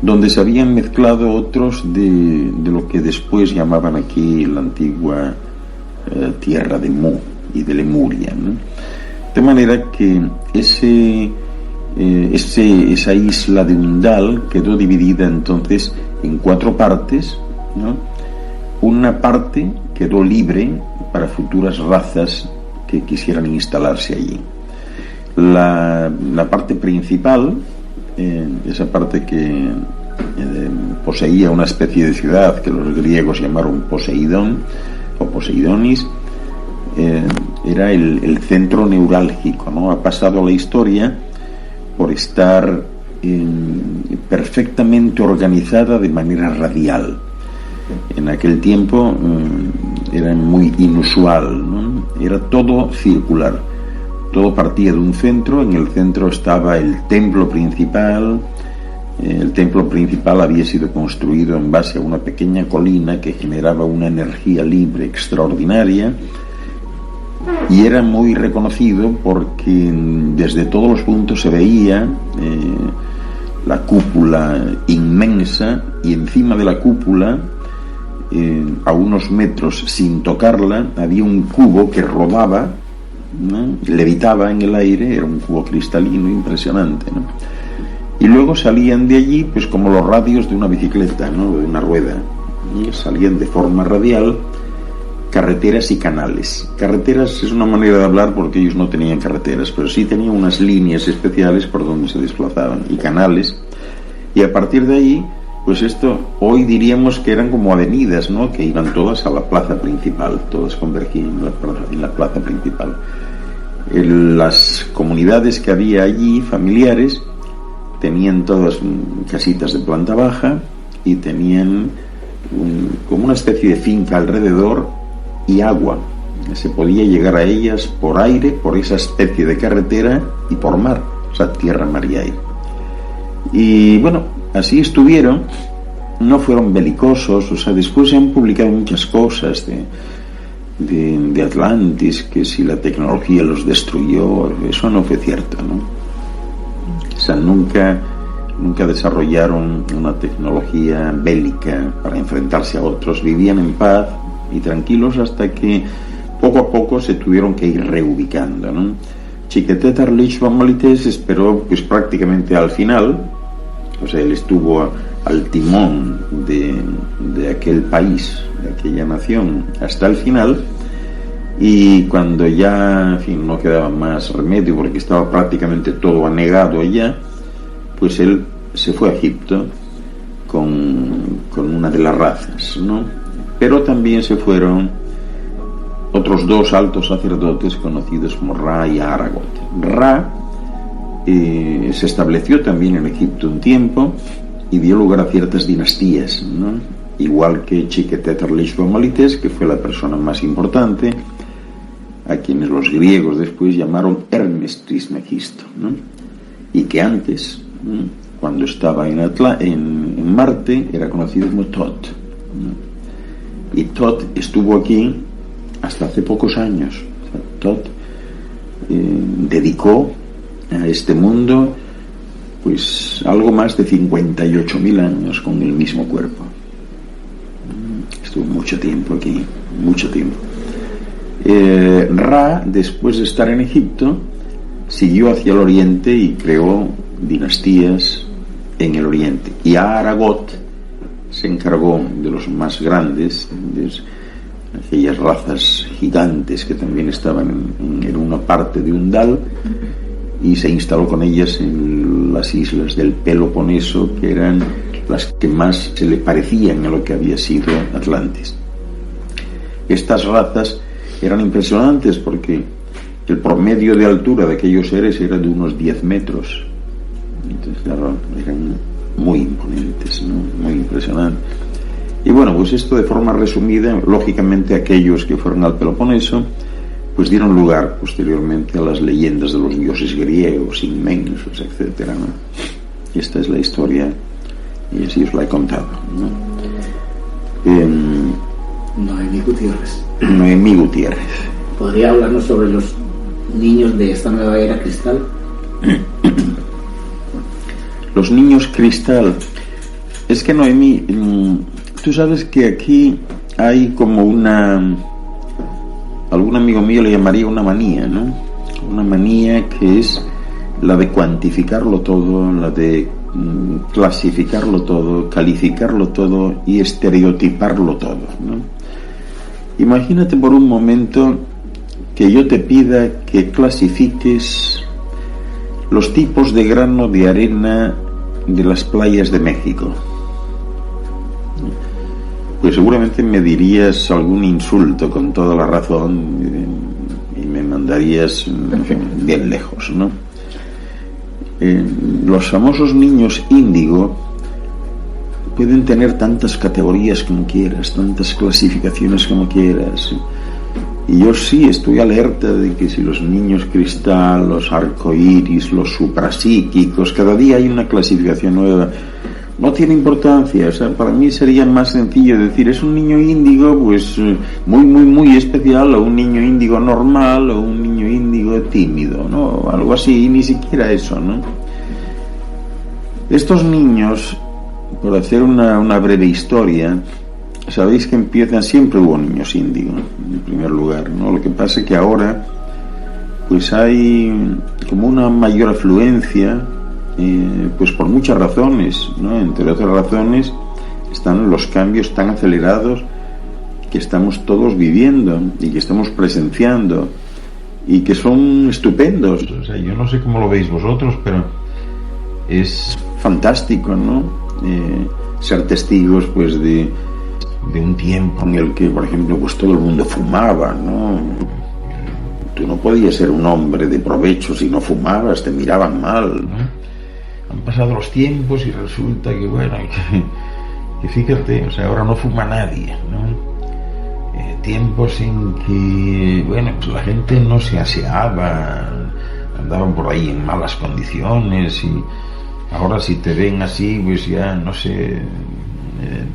Speaker 1: Donde se habían mezclado otros de lo que después llamaban aquí la antigua tierra de Mu y de Lemuria, ¿no? De manera que esa isla de Undal quedó dividida entonces en 4 partes, ¿no? Una parte quedó libre para futuras razas que quisieran instalarse allí. La parte principal, esa parte que poseía una especie de ciudad que los griegos llamaron Poseidón o Poseidonis, era el centro neurálgico, ¿no? Ha pasado a la historia por estar perfectamente organizada de manera radial. En aquel tiempo era muy inusual, ¿no? Era todo circular, todo partía de un centro. En el centro estaba el templo principal. El templo principal había sido construido en base a una pequeña colina que generaba una energía libre extraordinaria. y era muy reconocido porque desde todos los puntos se veía la cúpula inmensa, y encima de la cúpula, a unos metros sin tocarla, había un cubo que rodaba, ¿no?, levitaba en el aire. Era un cubo cristalino impresionante, ¿no? Y luego salían de allí pues como los radios de una bicicleta, ¿no?, de una rueda, y salían de forma radial carreteras y canales. Carreteras es una manera de hablar porque ellos no tenían carreteras, pero sí tenían unas líneas especiales por donde se desplazaban, y canales, y a partir de ahí, pues esto hoy diríamos que eran como avenidas, ¿no?, que iban todas a la plaza principal, todas convergían en la plaza principal. Las comunidades que había allí, familiares, tenían todas casitas de planta baja y tenían como una especie de finca alrededor y agua. Se podía llegar a ellas por aire, por esa especie de carretera, y por mar, o sea, tierra, mar y aire. Y bueno, así estuvieron, no fueron belicosos, o sea, después se han publicado muchas cosas de Atlantis, que si la tecnología los destruyó. Eso no fue cierto, ¿no? O sea, nunca desarrollaron una tecnología bélica para enfrentarse a otros. Vivían en paz y tranquilos hasta que poco a poco se tuvieron que ir reubicando, ¿no? Chiquetet Arlich von Molitès esperó pues prácticamente al final, o sea, él estuvo al timón de aquel país, de aquella nación, hasta el final. Y cuando ya, en fin, no quedaba más remedio porque estaba prácticamente todo anegado allá, pues él se fue a Egipto con una de las razas, ¿no? Pero también se fueron otros dos altos sacerdotes conocidos como Ra y Aragot. Ra se estableció también en Egipto un tiempo y dio lugar a ciertas dinastías, ¿no? Igual que Chiquetet Arlich von Molitès, que fue la persona más importante, a quienes los griegos después llamaron Hermes Trismegisto, ¿no? Y que antes, ¿no?, cuando estaba en Marte, era conocido como Tot, ¿no? Y Tot estuvo aquí hasta hace pocos años. O sea, Tot dedicó a este mundo pues algo más de 58.000 años con el mismo cuerpo. Estuvo mucho tiempo aquí, mucho tiempo. Ra, después de estar en Egipto, siguió hacia el oriente y creó dinastías en el oriente. Y Aragot se encargó de los más grandes, de aquellas razas gigantes que también estaban en una parte de Undal, y se instaló con ellas en las islas del Peloponeso, que eran las que más se le parecían a lo que había sido Atlantis. Estas razas eran impresionantes porque el promedio de altura de aquellos seres era de unos 10 metros. Entonces, claro, eran muy imponentes, ¿no?, muy impresionantes. Y bueno, pues esto de forma resumida, lógicamente aquellos que fueron al Peloponeso pues dieron lugar posteriormente a las leyendas de los dioses griegos inmensos, etcétera, ¿no? Y esta es la historia y así os la he contado, ¿no? Noemí Gutiérrez.
Speaker 2: ¿Podría hablarnos sobre los niños de esta nueva era cristal?
Speaker 1: Los niños cristal. Es que Noemí, tú sabes que aquí hay como algún amigo mío le llamaría una manía, ¿no? Una manía que es la de cuantificarlo todo, la de clasificarlo todo, calificarlo todo y estereotiparlo todo, ¿no? Imagínate por un momento que yo te pida que clasifiques los tipos de grano de arena de las playas de México. Pues seguramente me dirías algún insulto con toda la razón y me mandarías, en fin, bien lejos, ¿no? Los famosos niños índigo pueden tener tantas categorías como quieras, tantas clasificaciones como quieras, y yo sí estoy alerta de que si los niños cristal, los arcoíris, los suprapsíquicos, cada día hay una clasificación nueva. no tiene importancia. O sea, para mí sería más sencillo decir, es un niño índigo, pues muy especial, o un niño índigo normal, o un niño índigo tímido, ¿no? Algo así, y ni siquiera eso, ¿no? Estos niños, por hacer una breve historia, sabéis que siempre hubo niños índigo, en primer lugar, ¿no? Lo que pasa es que ahora, pues hay como una mayor afluencia, pues por muchas razones, ¿no? Entre otras razones están los cambios tan acelerados que estamos todos viviendo y que estamos presenciando y que son estupendos. O sea, yo no sé cómo lo veis vosotros, pero es fantástico, ¿no? Ser testigos, pues, de un tiempo en el que, por ejemplo, pues todo el mundo fumaba, ¿no? Tú no podías ser un hombre de provecho si no fumabas, te miraban mal, ¿no? Han pasado los tiempos y resulta que, bueno, que fíjate, o sea, ahora no fuma nadie, ¿no? Tiempos en que, bueno, pues la gente no se aseaba, andaban por ahí en malas condiciones, y ahora si te ven así, pues ya, no sé,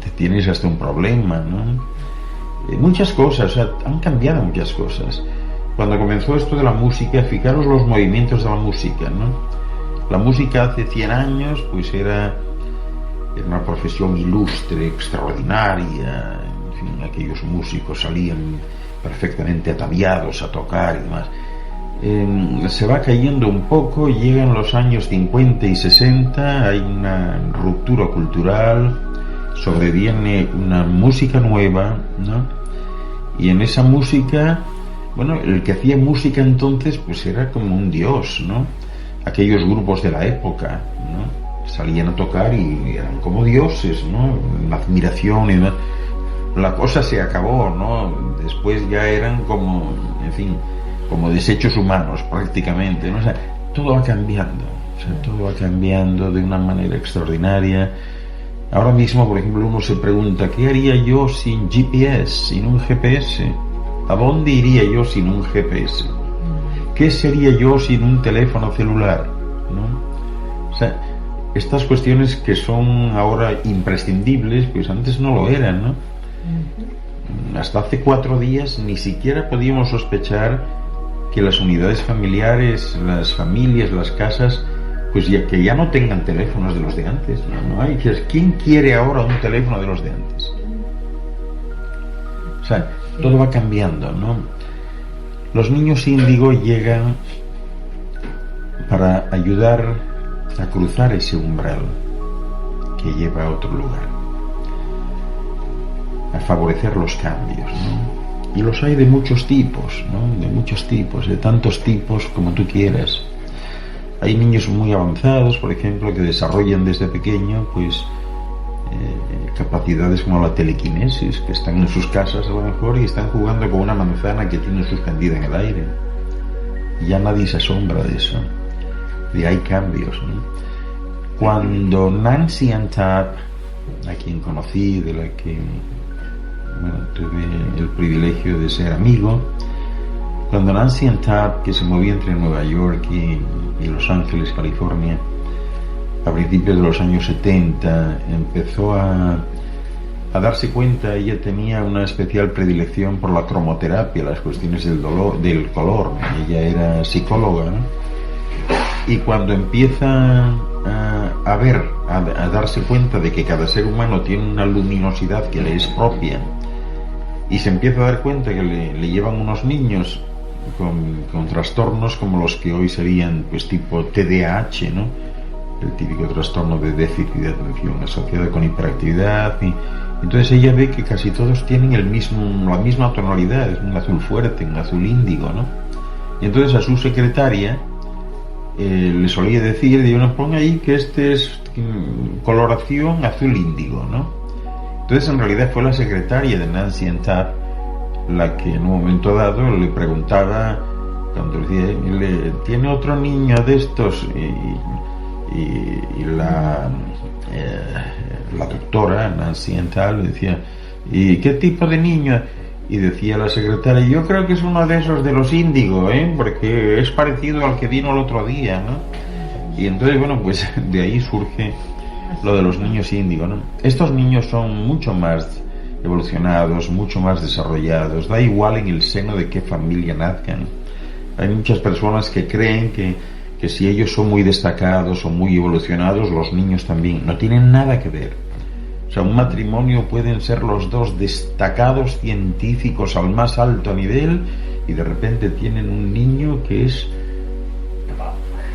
Speaker 1: te tienes hasta un problema, ¿no? Muchas cosas, o sea, han cambiado muchas cosas. Cuando comenzó esto de la música, fijaros los movimientos de la música, ¿no? La música hace 100 años, pues era una profesión ilustre, extraordinaria, en fin, aquellos músicos salían perfectamente ataviados a tocar y demás. Se va cayendo un poco, llegan los años 50 y 60, hay una ruptura cultural, sobreviene una música nueva, ¿no? Y en esa música, bueno, el que hacía música entonces pues era como un dios, ¿no? Aquellos grupos de la época, ¿no? Salían a tocar y eran como dioses, ¿no? La admiración y demás. La cosa se acabó, ¿no? Después ya eran como, en fin, como desechos humanos prácticamente, ¿no? O sea, todo va cambiando, o sea, todo va cambiando de una manera extraordinaria. Ahora mismo, por ejemplo, uno se pregunta, ¿qué haría yo sin GPS, sin un GPS? ¿A dónde iría yo sin un GPS? ¿Qué sería yo sin un teléfono celular? ¿No? O sea, estas cuestiones que son ahora imprescindibles, pues antes no lo eran, ¿no? Hasta hace 4 días ni siquiera podíamos sospechar que las unidades familiares, las familias, las casas, pues que ya no tengan teléfonos de los de antes, no hay. ¿Quién quiere ahora un teléfono de los de antes? O sea, todo va cambiando, ¿no? Los niños índigo llegan para ayudar a cruzar ese umbral que lleva a otro lugar, a favorecer los cambios, ¿no? Y los hay de muchos tipos, ¿no? De muchos tipos, de tantos tipos como tú quieras. Hay niños muy avanzados, por ejemplo, que desarrollan desde pequeño, pues, capacidades como la telequinesis, que están en sus casas a lo mejor y están jugando con una manzana que tienen suspendida en el aire. Y ya nadie se asombra de eso. Y hay cambios, ¿no? Cuando Nancy Ann Tapp, a quien conocí, de la que, bueno, tuve el privilegio de ser amigo, cuando Nancy Ann Tapp, que se movía entre Nueva York y Los Ángeles, California, a principios de los años 70, empezó a darse cuenta, ella tenía una especial predilección por la cromoterapia, las cuestiones del color. Ella era psicóloga, ¿no? Y cuando empieza a darse cuenta de que cada ser humano tiene una luminosidad que le es propia, y se empieza a dar cuenta que le llevan unos niños con trastornos como los que hoy serían, pues, tipo TDAH, ¿no? El típico trastorno de déficit de atención asociado con hiperactividad, y entonces ella ve que casi todos tienen la misma tonalidad, es un azul fuerte, un azul índigo, ¿no? Y entonces a su secretaria le solía decir, bueno, pon ahí que este es coloración azul índigo, ¿no? Entonces en realidad fue la secretaria de Nancy Ann Tapp la que en un momento dado le preguntaba, cuando decía, ¿tiene otro niño de estos? Y la doctora Nancy Ann Tapp le decía, ¿y qué tipo de niño? Y decía la secretaria, yo creo que es uno de esos de los índigo, porque es parecido al que vino el otro día, ¿no? Y entonces, bueno, pues de ahí surge lo de los niños índigo, ¿no? Estos niños son mucho más evolucionados, mucho más desarrollados, da igual en el seno de qué familia nazcan. Hay muchas personas que creen que si ellos son muy destacados o muy evolucionados, los niños también. No tienen nada que ver. O sea, un matrimonio pueden ser los dos destacados científicos al más alto nivel y de repente tienen un niño que es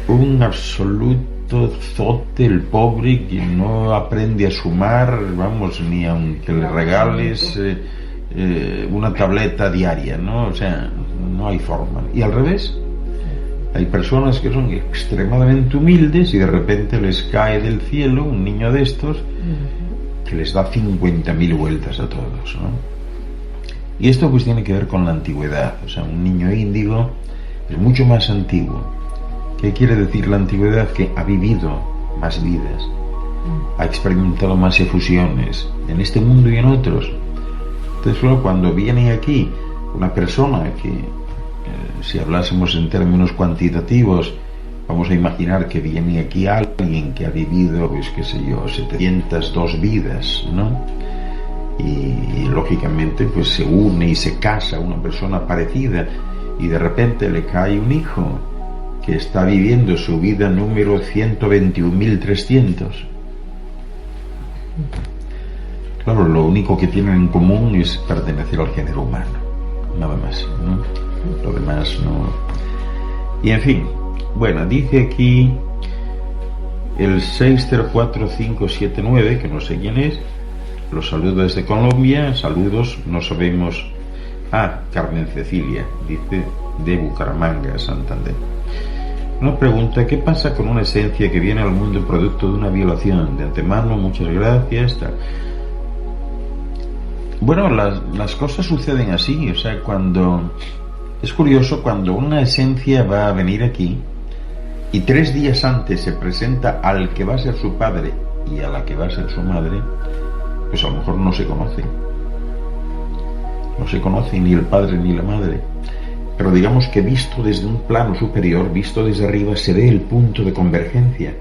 Speaker 1: un absoluto zote, el pobre, que no aprende a sumar, vamos, ni aunque le regales una tableta diaria, ¿no? O sea, no hay forma. Y al revés, hay personas que son extremadamente humildes y de repente les cae del cielo un niño de estos que les da 50.000 vueltas a todos, ¿no? Y esto pues tiene que ver con la antigüedad. O sea, un niño índigo es mucho más antiguo. ¿Qué quiere decir la antigüedad? Que ha vivido más vidas, ha experimentado más efusiones en este mundo y en otros. Entonces, luego, cuando viene aquí una persona que, si hablásemos en términos cuantitativos, vamos a imaginar que viene aquí alguien que ha vivido, pues qué sé yo, 702 vidas, ¿no? Y lógicamente pues se une y se casa una persona parecida y de repente le cae un hijo que está viviendo su vida número 121.300. Claro, lo único que tienen en común es pertenecer al género humano, nada más, ¿no? Lo demás no. Y en fin, bueno, dice aquí el 604579, que no sé quién es, los saludo desde Colombia, saludos, no sabemos. Carmen Cecilia, dice, de Bucaramanga, Santander. Una pregunta: ¿qué pasa con una esencia que viene al mundo producto de una violación? De antemano, muchas gracias. Bueno, las cosas suceden así. O sea, es curioso, cuando una esencia va a venir aquí y 3 días antes se presenta al que va a ser su padre y a la que va a ser su madre, pues a lo mejor no se conocen ni el padre ni la madre, pero digamos que visto desde un plano superior, visto desde arriba, se ve el punto de convergencia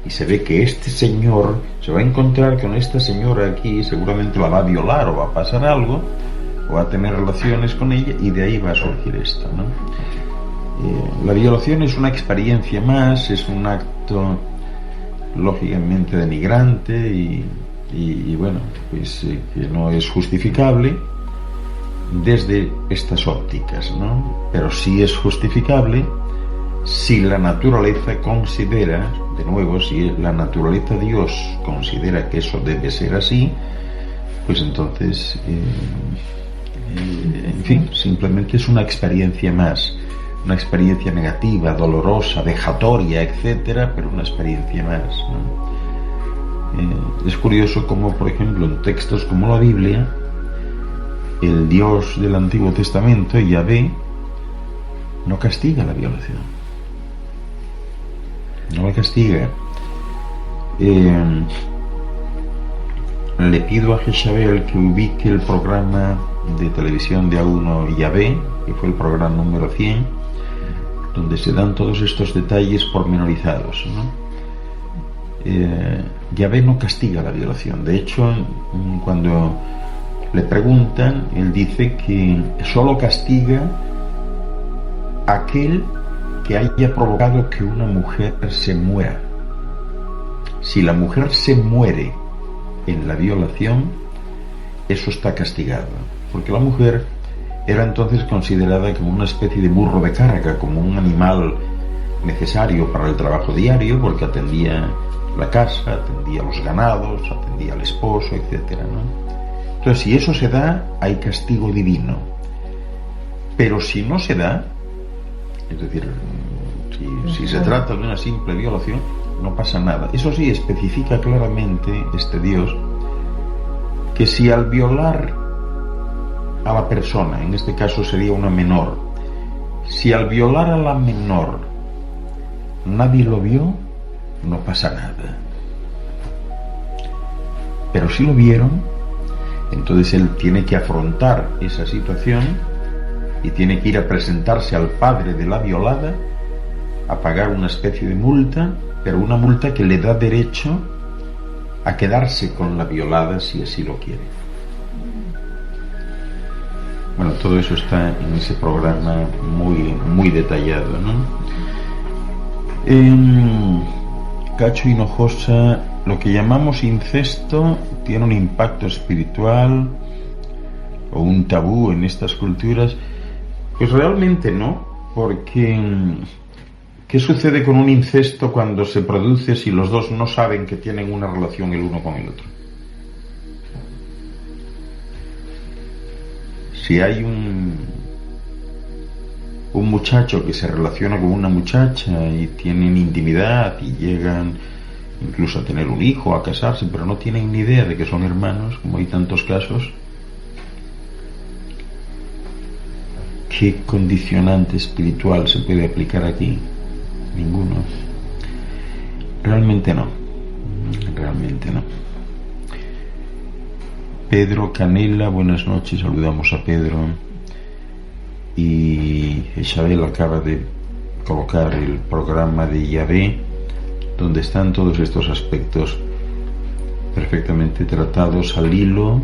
Speaker 1: y se ve que este señor se va a encontrar con esta señora aquí, seguramente la va a violar o va a pasar algo o va a tener relaciones con ella, y de ahí va a surgir esto, ¿no? La violación es una experiencia más, es un acto lógicamente denigrante y bueno, pues que no es justificable desde estas ópticas, ¿no? Pero sí es justificable si la naturaleza considera, de nuevo, si la naturaleza de Dios considera que eso debe ser así, pues entonces, en fin, simplemente es una experiencia más, una experiencia negativa, dolorosa, vejatoria, etcétera, pero una experiencia más, ¿no? Es curioso como, por ejemplo, en textos como la Biblia, el Dios del Antiguo Testamento, Yahvé, no castiga la violación, no la castiga. Le pido a Jezabel que ubique el programa de televisión de A1 Yahvé, que fue el programa número 100, donde se dan todos estos detalles pormenorizados, ¿no? Yahvé no castiga la violación. De hecho, cuando le preguntan, él dice que solo castiga a aquel que haya provocado que una mujer se muera. Si la mujer se muere en la violación, eso está castigado, porque la mujer era entonces considerada como una especie de burro de carga, como un animal necesario para el trabajo diario, porque atendía la casa, atendía los ganados, atendía al esposo, etcétera, ¿no? Entonces, si eso se da, hay castigo divino. Pero si no se da, es decir, si se trata de una simple violación, no pasa nada. Eso sí, especifica claramente este Dios que si al violar a la persona, en este caso sería una menor, si al violar a la menor nadie lo vio, no pasa nada. Pero si lo vieron, entonces él tiene que afrontar esa situación y tiene que ir a presentarse al padre de la violada a pagar una especie de multa, pero una multa que le da derecho a quedarse con la violada si así lo quiere. Bueno, todo eso está en ese programa muy detallado, ¿no? En Cacho Hinojosa, lo que llamamos incesto tiene un impacto espiritual o un tabú en estas culturas. Pues realmente no, porque ¿qué sucede con un incesto cuando se produce si los dos no saben que tienen una relación el uno con el otro? Si hay un muchacho que se relaciona con una muchacha y tienen intimidad y llegan incluso a tener un hijo, a casarse, pero no tienen ni idea de que son hermanos, como hay tantos casos, ¿qué condicionante espiritual se puede aplicar aquí? Ninguno. Realmente no. Pedro Canela, buenas noches, saludamos a Pedro. Y Isabel acaba de colocar el programa de Yahvé, donde están todos estos aspectos perfectamente tratados al hilo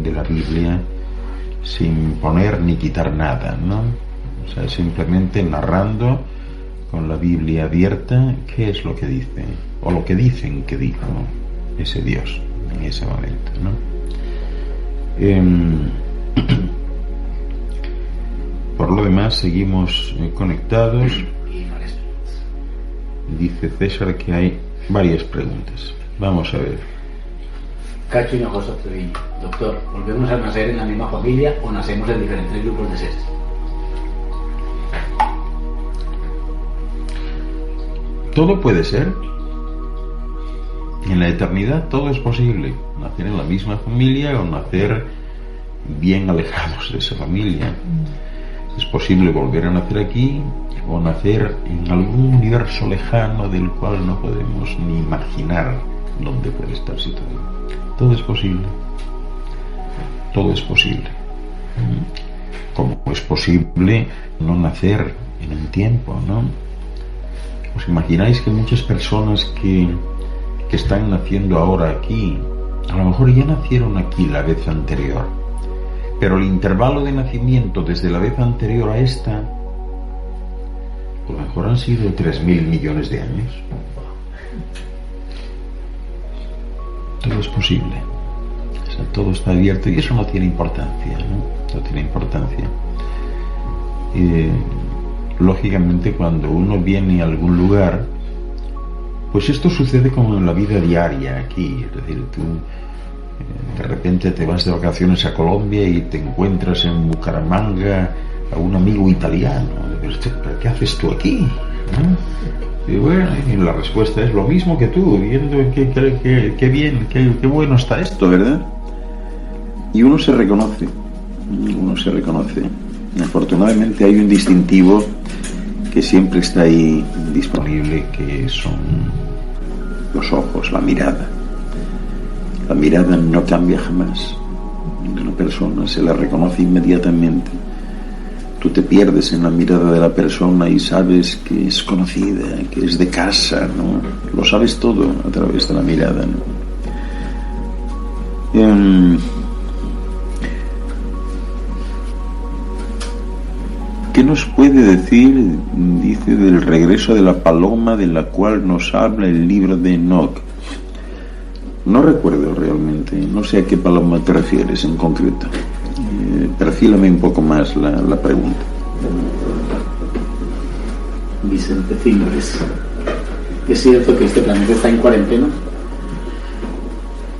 Speaker 1: de la Biblia, sin poner ni quitar nada, ¿no? O sea, simplemente narrando con la Biblia abierta qué es lo que dice, o lo que dicen que dijo ese Dios en ese momento, ¿no? Por lo demás, seguimos conectados. Dice César que hay varias preguntas. Vamos a ver.
Speaker 2: Cacho Hinojosa Treviño. Doctor, ¿volvemos a nacer en la misma familia o nacemos en diferentes grupos de seres?
Speaker 1: Todo puede ser. En la eternidad todo es posible. Nacer en la misma familia o nacer bien alejados de esa familia. Es posible volver a nacer aquí o nacer en algún universo lejano del cual no podemos ni imaginar dónde puede estar situado. Todo es posible. Todo es posible. Como es posible no nacer en un tiempo, ¿no? ¿Os imagináis que muchas personas que están naciendo ahora aquí, a lo mejor ya nacieron aquí la vez anterior, pero el intervalo de nacimiento desde la vez anterior a esta, a lo mejor han sido 3.000 millones de años? Todo es posible. O sea, todo está abierto y eso no tiene importancia, ¿no? No tiene importancia. Lógicamente, cuando uno viene a algún lugar, pues esto sucede como en la vida diaria aquí. Es decir, tú de repente te vas de vacaciones a Colombia y te encuentras en Bucaramanga a un amigo italiano. ¿Pero qué haces tú aquí? ¿No? Y bueno, y la respuesta es lo mismo que tú, viendo qué bien, qué bueno está esto, ¿verdad? Y uno se reconoce. Afortunadamente hay un distintivo que siempre está ahí disponible, que son los ojos, la mirada. La mirada no cambia jamás. Una persona se la reconoce inmediatamente. Tú te pierdes en la mirada de la persona y sabes que es conocida, que es de casa, ¿no? Lo sabes todo a través de la mirada, ¿no? ¿Qué nos puede decir, dice, del regreso de la paloma de la cual nos habla el libro de Enoch? No recuerdo realmente, no sé a qué paloma te refieres en concreto. Perfílame un poco más la pregunta.
Speaker 2: Vicente Fingres. ¿Es cierto que este planeta está en cuarentena?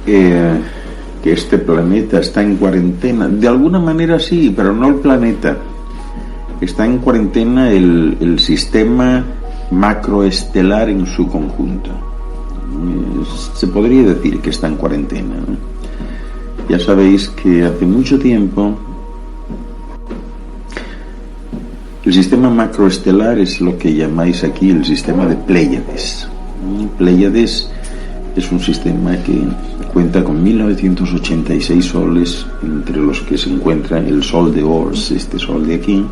Speaker 1: Que este planeta está en cuarentena. De alguna manera sí, pero no el planeta. Está en cuarentena el sistema macroestelar en su conjunto. Se podría decir que está en cuarentena, ¿no? Ya sabéis que hace mucho tiempo el sistema macroestelar es lo que llamáis aquí el sistema de Pléyades. Pléyades es un sistema que cuenta con 1986 soles, entre los que se encuentra el sol de Ors, este sol de aquí.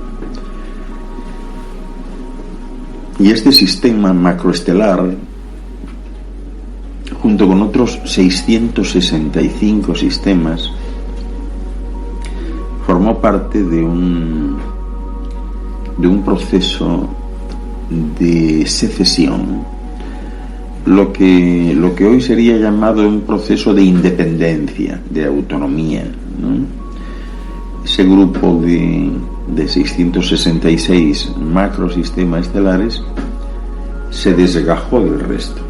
Speaker 1: Y este sistema macroestelar, junto con otros 665 sistemas, formó parte de un proceso de secesión, lo que hoy sería llamado un proceso de independencia, de autonomía, ¿no? Ese grupo de 666 macrosistemas estelares se desgajó del resto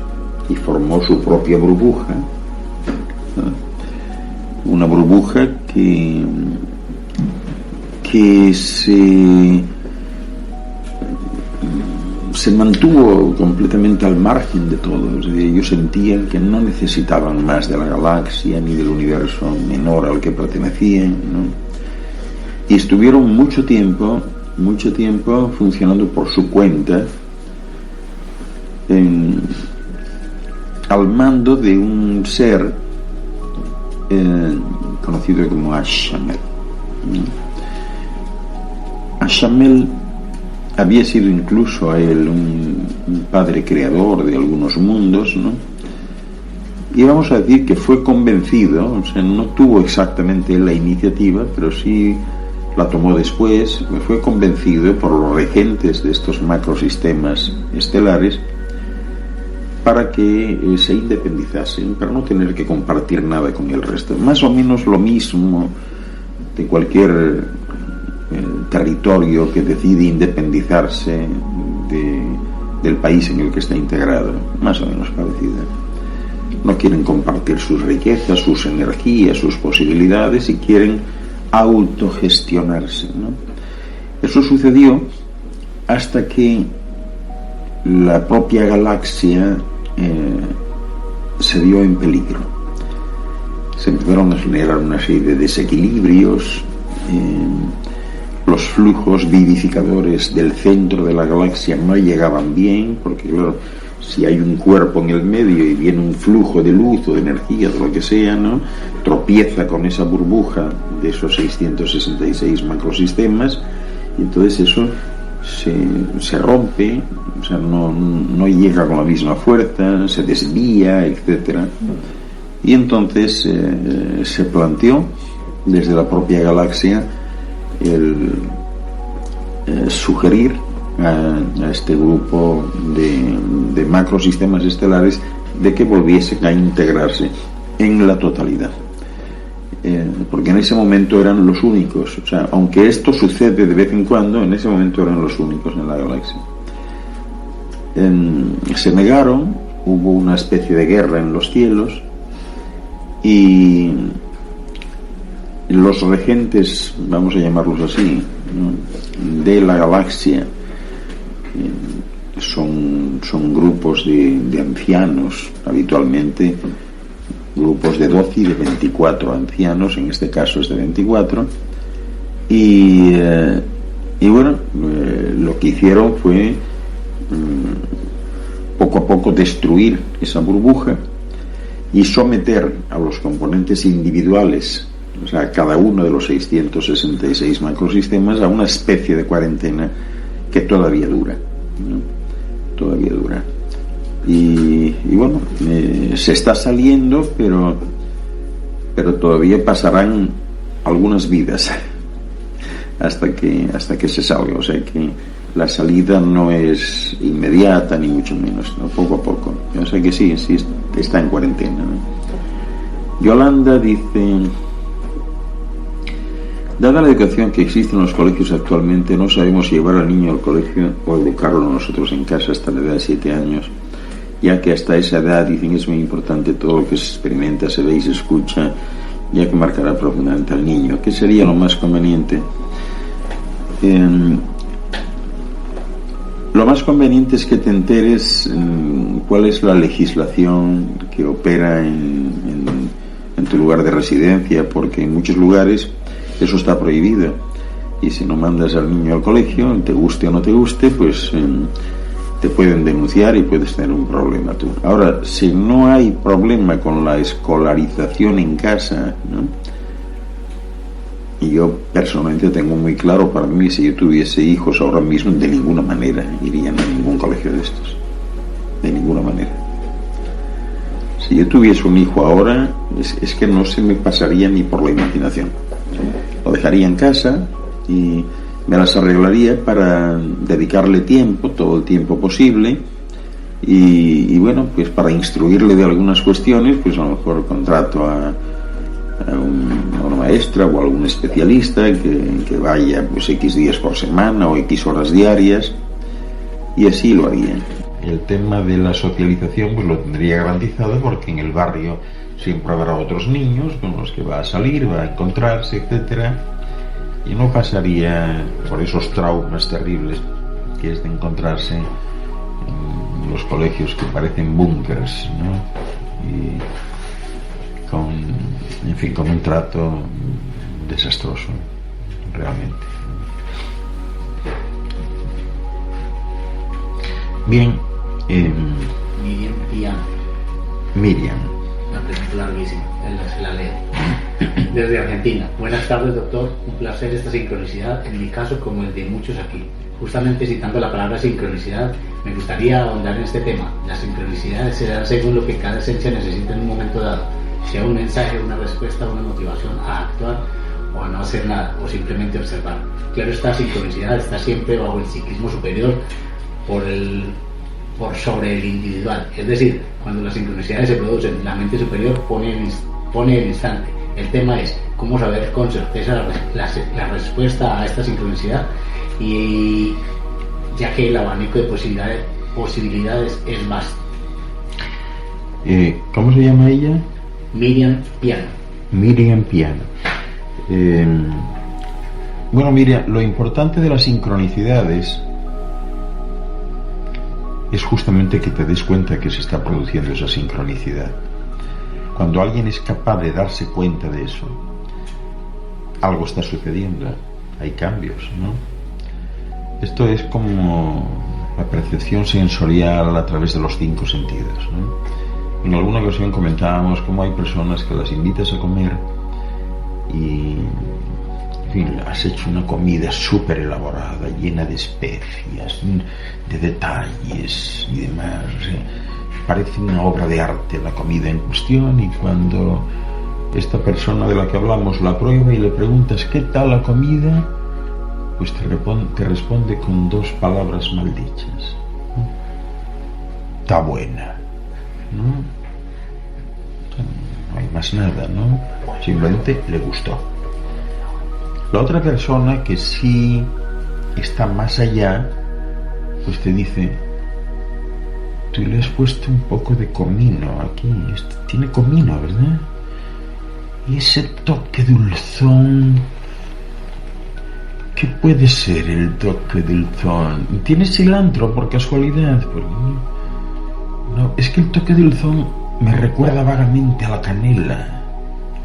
Speaker 1: y formó su propia burbuja, ¿no? Una burbuja que se mantuvo completamente al margen de todo. Ellos sentían que no necesitaban más de la galaxia ni del universo menor al que pertenecían, ¿no? Y estuvieron mucho tiempo funcionando por su cuenta, al mando de un ser conocido como Ashamel. Ashamel había sido incluso a él un padre creador de algunos mundos, ¿no? Y vamos a decir que fue convencido, o sea, no tuvo exactamente la iniciativa, pero sí la tomó después, fue convencido por los regentes de estos macrosistemas estelares para que se independizasen, para no tener que compartir nada con el resto. Más o menos lo mismo de cualquier territorio que decide independizarse del país en el que está integrado, más o menos parecida. No quieren compartir sus riquezas, sus energías, sus posibilidades, y quieren autogestionarse, ¿no? Eso sucedió hasta que la propia galaxia se vio en peligro. Se empezaron a generar una serie de desequilibrios. Los flujos vivificadores del centro de la galaxia no llegaban bien, porque claro, si hay un cuerpo en el medio y viene un flujo de luz o de energía, de lo que sea, ¿no?, tropieza con esa burbuja de esos 666 macrosistemas, y entonces eso se rompe, o sea, no llega con la misma fuerza, se desvía, etcétera. Y entonces se planteó desde la propia galaxia el sugerir a este grupo de macrosistemas estelares de que volviesen a integrarse en la totalidad, porque en ese momento eran los únicos, o sea, aunque esto sucede de vez en cuando, en ese momento eran los únicos en la galaxia. Se negaron, hubo una especie de guerra en los cielos, y los regentes, vamos a llamarlos así, ¿no?, de la galaxia son grupos de ancianos, habitualmente grupos de 12 y de 24 ancianos, en este caso es de 24, y bueno, lo que hicieron fue poco a poco destruir esa burbuja y someter a los componentes individuales, o sea, cada uno de los 666 macrosistemas, a una especie de cuarentena que todavía dura, ¿no? Todavía dura. Y bueno, se está saliendo, pero todavía pasarán algunas vidas hasta que se salga. O sea que la salida no es inmediata, ni mucho menos, ¿no? Poco a poco. O sea que sí está en cuarentena, ¿no? Yolanda dice: dada la educación que existe en los colegios actualmente, no sabemos si llevar al niño al colegio o educarlo nosotros en casa hasta la edad de 7 años, ya que hasta esa edad, dicen, es muy importante todo lo que se experimenta, se ve y se escucha, ya que marcará profundamente al niño. ¿Qué sería lo más conveniente? Lo más conveniente es que te enteres cuál es la legislación que opera en tu lugar de residencia, porque en muchos lugares eso está prohibido, y si no mandas al niño al colegio, te guste o no te guste, pues te pueden denunciar y puedes tener un problema tú. Ahora, si no hay problema con la escolarización en casa, ¿no?, y yo personalmente tengo muy claro, para mí, si yo tuviese hijos ahora mismo, de ninguna manera irían a ningún colegio de estos, de ninguna manera. Si yo tuviese un hijo ahora, es que no se me pasaría ni por la imaginación. Lo dejaría en casa y me las arreglaría para dedicarle tiempo, todo el tiempo posible, y bueno, pues para instruirle de algunas cuestiones, pues a lo mejor contrato a una maestra o a algún especialista que vaya pues X días por semana o X horas diarias, y así lo haría. El tema de la socialización pues lo tendría garantizado, porque en el barrio siempre habrá otros niños con los que va a salir, va a encontrarse, etcétera, y no pasaría por esos traumas terribles que es de encontrarse en los colegios que parecen búnkers, ¿no? Y con un trato desastroso, realmente. Bien. Miriam.
Speaker 2: Una pregunta larguísima, se la leo. Desde Argentina. Buenas tardes, doctor. Un placer esta sincronicidad, en mi caso como el de muchos aquí. Justamente citando la palabra sincronicidad, me gustaría ahondar en este tema. Las sincronicidades se dan según lo que cada esencia necesita en un momento dado, sea un mensaje, una respuesta, una motivación a actuar o a no hacer nada, o simplemente observar. Claro, esta sincronicidad está siempre bajo el psiquismo superior por sobre el individual. Es decir, cuando las sincronicidades se producen, la mente superior pone el instante. El tema es cómo saber con certeza la respuesta a esta sincronicidad, y ya que el abanico de posibilidades es vasto.
Speaker 1: ¿Cómo se llama ella?
Speaker 2: Miriam Piano.
Speaker 1: Bueno, Miriam, lo importante de las sincronicidades es justamente que te des cuenta que se está produciendo esa sincronicidad. Cuando alguien es capaz de darse cuenta de eso, algo está sucediendo, hay cambios, ¿no? Esto es como la percepción sensorial a través de los 5 sentidos, ¿no? En alguna ocasión comentábamos cómo hay personas que las invitas a comer y, en fin, has hecho una comida súper elaborada, llena de especias, de detalles y demás. Parece una obra de arte la comida en cuestión, y cuando esta persona de la que hablamos la prueba y le preguntas ¿qué tal la comida?, pues te responde con 2 palabras maldichas: está buena, ¿no? No hay más nada, ¿no? Simplemente le gustó. La otra persona, que sí está más allá, pues te dice: tú le has puesto un poco de comino aquí, tiene comino, ¿verdad? Y ese toque dulzón, ¿qué puede ser el toque dulzón? ¿Tiene cilantro por casualidad? Pues no, es que el toque dulzón me recuerda vagamente a la canela.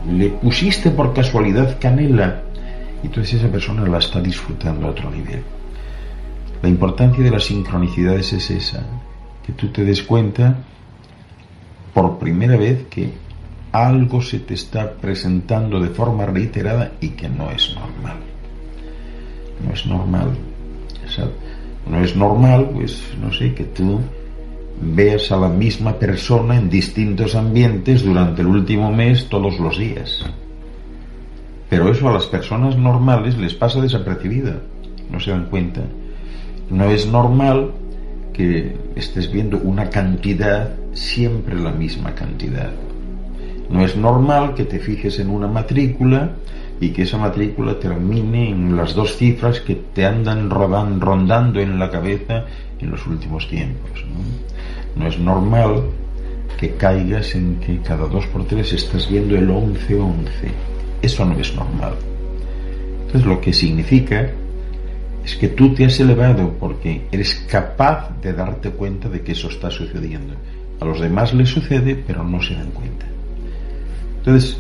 Speaker 1: Le pusiste por casualidad canela, y entonces esa persona la está disfrutando a otro nivel. La importancia de las sincronicidades es esa, que tú te des cuenta por primera vez que algo se te está presentando de forma reiterada y que no es normal. No es normal. No es normal, pues, no sé, que tú veas a la misma persona en distintos ambientes durante el último mes todos los días. Pero eso a las personas normales les pasa desapercibido, no se dan cuenta. No es normal que estés viendo una cantidad, siempre la misma cantidad. No es normal que te fijes en una matrícula y que esa matrícula termine en las 2 cifras que te andan rondando en la cabeza en los últimos tiempos, ¿no? No es normal que caigas en que cada 2x3 estás viendo el 11-11. Eso no es normal. Entonces lo que significa es que tú te has elevado porque eres capaz de darte cuenta de que eso está sucediendo. A los demás les sucede, pero no se dan cuenta. Entonces,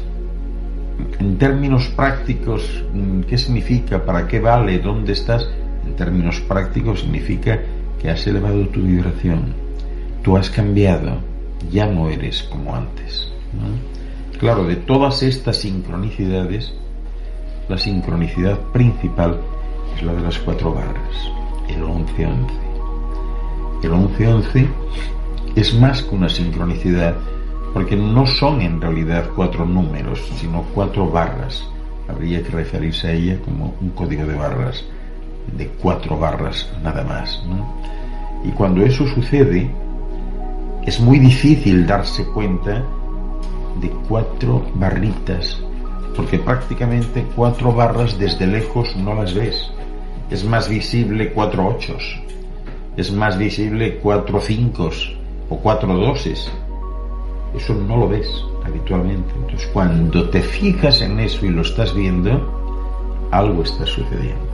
Speaker 1: en términos prácticos, ¿qué significa? ¿Para qué vale? ¿Dónde estás? En términos prácticos significa que has elevado tu vibración. Tú has cambiado, ya no eres como antes, ¿no? Claro, de todas estas sincronicidades, la sincronicidad principal es la de las 4 barras, el 11-11. El 11-11 es más que una sincronicidad, porque no son en realidad 4 números, sino 4 barras. Habría que referirse a ella como un código de barras, de 4 barras nada más, ¿no? Y cuando eso sucede, es muy difícil darse cuenta de 4 barritas, porque prácticamente 4 barras desde lejos no las ves. Es más visible 4 ochos, es más visible 4 cincos o 4 doses. Eso no lo ves habitualmente. Entonces, cuando te fijas en eso y lo estás viendo, algo está sucediendo.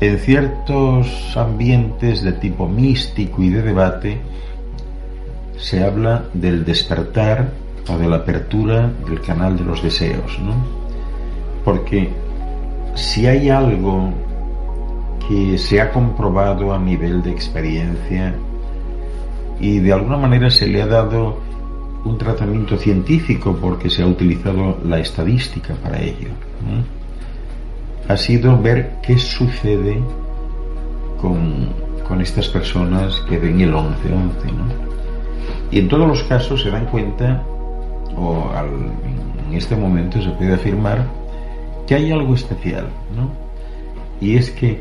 Speaker 1: En ciertos ambientes de tipo místico y de debate, se habla del despertar o de la apertura del canal de los deseos, ¿no? Porque si hay algo que se ha comprobado a nivel de experiencia y de alguna manera se le ha dado un tratamiento científico porque se ha utilizado la estadística para ello, ¿no? Ha sido ver qué sucede con estas personas que ven el 11-11, ¿no? Y en todos los casos se dan cuenta, en este momento se puede afirmar que hay algo especial, ¿no? Y es que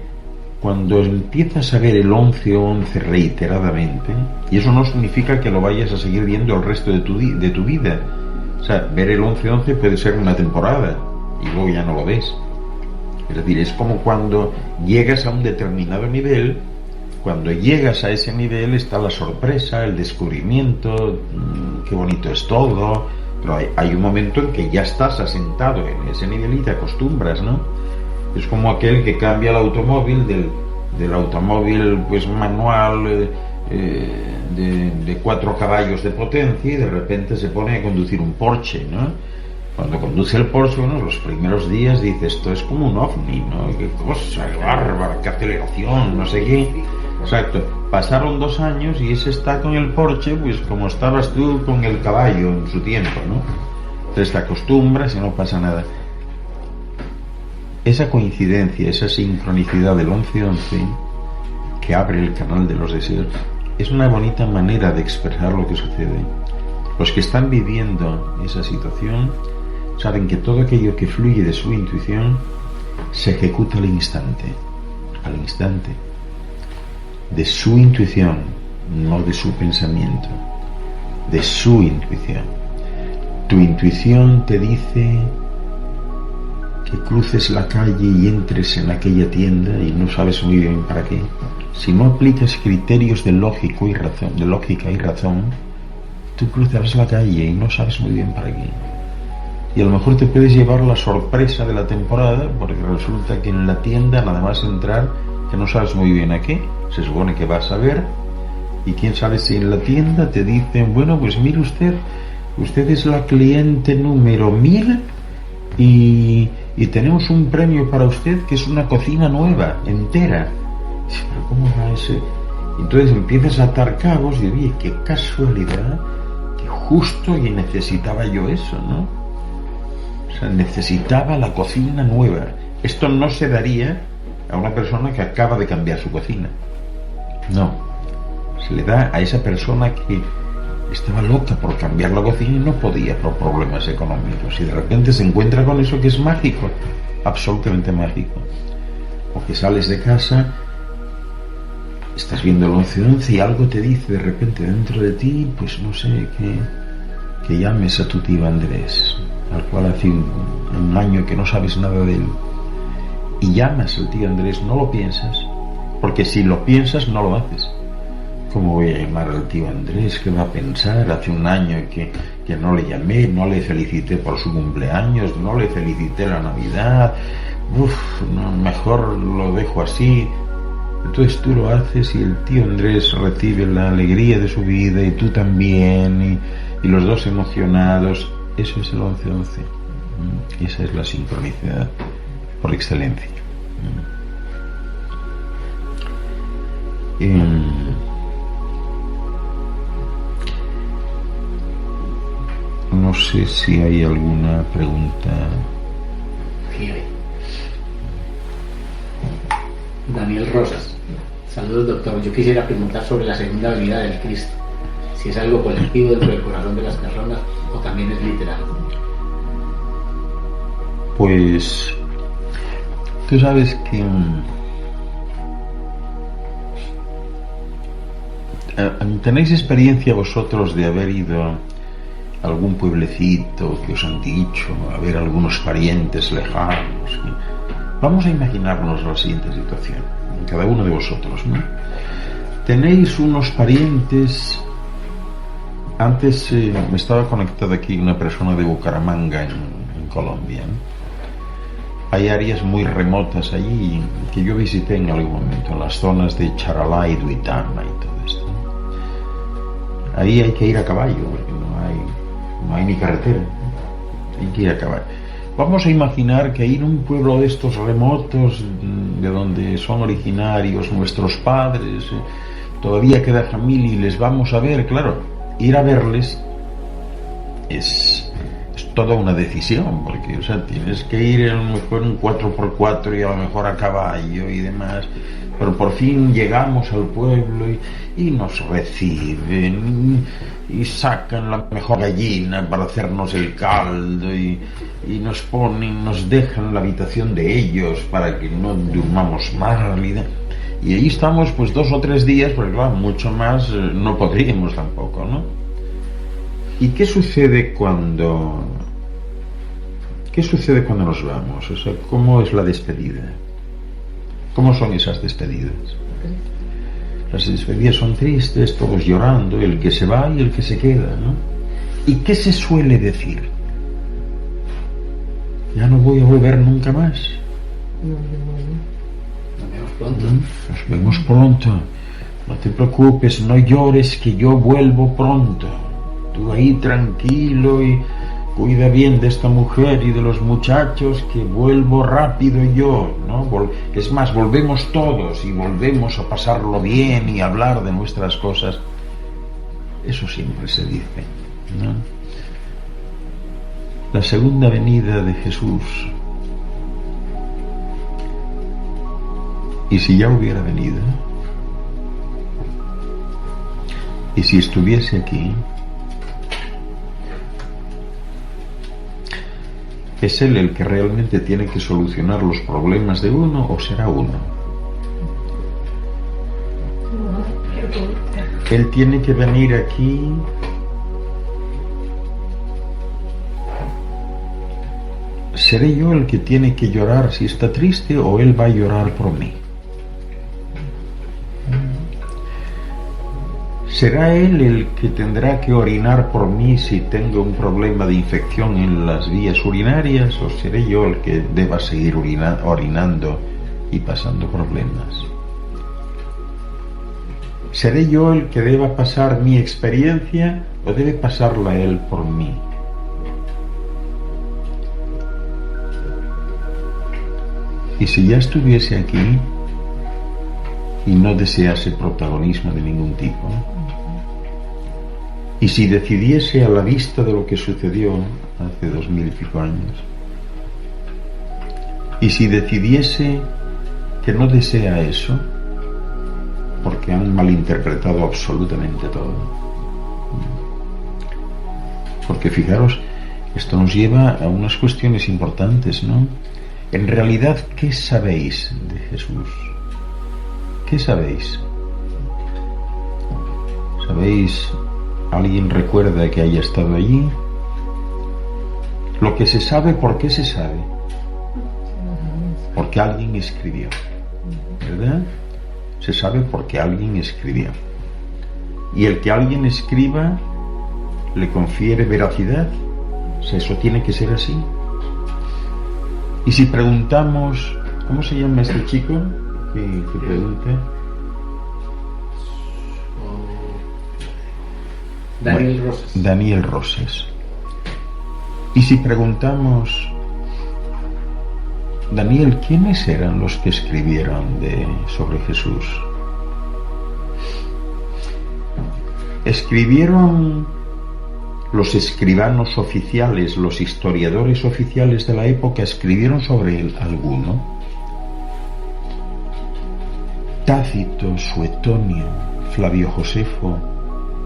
Speaker 1: cuando empiezas a ver el 11-11 reiteradamente, y eso no significa que lo vayas a seguir viendo el resto de tu vida. O sea, ver el 11-11 puede ser una temporada y luego ya no lo ves. Es decir, es como cuando llegas a un determinado nivel. Cuando llegas a ese nivel está la sorpresa, el descubrimiento, qué bonito es todo, pero hay un momento en que ya estás asentado en ese nivel y te acostumbras, ¿no? Es como aquel que cambia el automóvil del automóvil pues manual de 4 caballos de potencia y de repente se pone a conducir un Porsche, ¿no? Cuando conduce el Porsche, bueno, los primeros días dice, esto es como un ovni, ¿no? Qué cosa, qué bárbara, qué aceleración, no sé qué. Exacto. Pasaron 2 años y ese está con el Porsche, pues como estabas tú con el caballo en su tiempo, ¿no? Entonces te acostumbras y no pasa nada. Esa coincidencia, esa sincronicidad del 11-11 que abre el canal de los deseos es una bonita manera de expresar lo que sucede. Los que están viviendo esa situación saben que todo aquello que fluye de su intuición se ejecuta al instante, de su intuición, no de su pensamiento, de su intuición. Tu intuición te dice que cruces la calle y entres en aquella tienda y no sabes muy bien para qué. Si no aplicas criterios de lógica y razón, tú cruzarás la calle y no sabes muy bien para qué. Y a lo mejor te puedes llevar la sorpresa de la temporada, porque resulta que en la tienda nada más entrar, que no sabes muy bien a qué, se supone que vas a ver, y quién sabe si en la tienda te dicen, bueno, pues mire usted es la cliente número 1000 y tenemos un premio para usted que es una cocina nueva, entera. Pero ¿cómo va ese? Entonces empiezas a atar cabos y oye, qué casualidad, que justo y necesitaba yo eso, ¿no? O sea, necesitaba la cocina nueva. Esto no se daría a una persona que acaba de cambiar su cocina. No. Se le da a esa persona que estaba loca por cambiar la cocina y no podía por problemas económicos. Y de repente se encuentra con eso que es mágico, absolutamente mágico. O que sales de casa, estás viendo el 11-11 y algo te dice de repente dentro de ti, pues no sé, que llames a tu tío Andrés, al cual hace un año que no sabes nada de él, y llamas al tío Andrés, no lo piensas, porque si lo piensas no lo haces. ¿Cómo voy a llamar al tío Andrés? ¿Qué va a pensar? Hace un año que no le llamé, no le felicité por su cumpleaños, no le felicité la Navidad, no, mejor lo dejo así. Entonces tú lo haces y el tío Andrés recibe la alegría de su vida y tú también, y los dos emocionados. Eso es el 11-11. Esa es la sincronicidad por excelencia. No sé si hay alguna pregunta.
Speaker 2: Daniel Rosas. Saludos, doctor. Yo quisiera preguntar sobre la segunda venida del Cristo. si es algo colectivo dentro del corazón de las personas o también es literal.
Speaker 1: Pues tú sabes que ¿tenéis experiencia vosotros de haber ido a algún pueblecito que os han dicho, a ver algunos parientes lejanos? Vamos a imaginarnos la siguiente situación, cada uno de vosotros, ¿no? Tenéis unos parientes. Antes me estaba conectado aquí una persona de Bucaramanga en Colombia, ¿no? Hay áreas muy remotas allí que yo visité en algún momento, en las zonas de Charalá y Duitama y todo esto. Ahí hay que ir a caballo, porque no hay ni carretera, hay que ir a caballo. Vamos a imaginar que ir a un pueblo de estos remotos, de donde son originarios nuestros padres, todavía queda familia y les vamos a ver. Claro, ir a verles es toda una decisión, porque, o sea, tienes que ir a lo mejor en 4x4 y a lo mejor a caballo y demás, pero por fin llegamos al pueblo y nos reciben y sacan la mejor gallina para hacernos el caldo y nos dejan la habitación de ellos para que no durmamos mal y ahí estamos pues 2 o 3 días, porque claro, mucho más no podríamos tampoco, ¿no? ¿Y qué sucede cuando nos vamos? O sea, ¿cómo es la despedida? ¿Cómo son esas despedidas? Las despedidas son tristes, todos llorando, el que se va y el que se queda, ¿no? ¿Y qué se suele decir? Ya no voy a volver nunca más.
Speaker 2: Nos vemos pronto.
Speaker 1: Nos vemos pronto. No te preocupes, no llores, que yo vuelvo pronto. Tú ahí tranquilo y cuida bien de esta mujer y de los muchachos, que vuelvo rápido yo, ¿no? Es más, volvemos todos y volvemos a pasarlo bien y hablar de nuestras cosas. Eso siempre se dice, ¿no? La segunda venida de Jesús. ¿Y si ya hubiera venido? ¿Y si estuviese aquí? ¿Es Él el que realmente tiene que solucionar los problemas de uno o será uno? Él tiene que venir aquí ¿seré yo el que tiene que llorar si está triste o Él va a llorar por mí? ¿Será Él el que tendrá que orinar por mí si tengo un problema de infección en las vías urinarias o seré yo el que deba seguir orinando y pasando problemas? ¿Seré yo el que deba pasar mi experiencia o debe pasarla Él por mí? Y si ya estuviese aquí y no desease protagonismo de ningún tipo, y si decidiese a la vista de lo que sucedió hace 2000 y pico años, y si decidiese que no desea eso, porque han malinterpretado absolutamente todo, porque fijaros, esto nos lleva a unas cuestiones importantes, ¿no? En realidad, ¿qué sabéis de Jesús? ¿Qué sabéis? ¿Sabéis? ¿Alguien recuerda que haya estado allí? Lo que se sabe, ¿por qué se sabe? Porque alguien escribió, ¿verdad? Se sabe porque alguien escribió. Y el que alguien escriba le confiere veracidad. O sea, eso tiene que ser así. Y si preguntamos, ¿cómo se llama este chico que pregunta?
Speaker 2: Daniel Roses.
Speaker 1: Daniel Roses. Y si preguntamos, Daniel, ¿quiénes eran los que escribieron sobre Jesús? ¿Escribieron los escribanos oficiales, los historiadores oficiales de la época, escribieron sobre él alguno? Tácito, Suetonio, Flavio Josefo,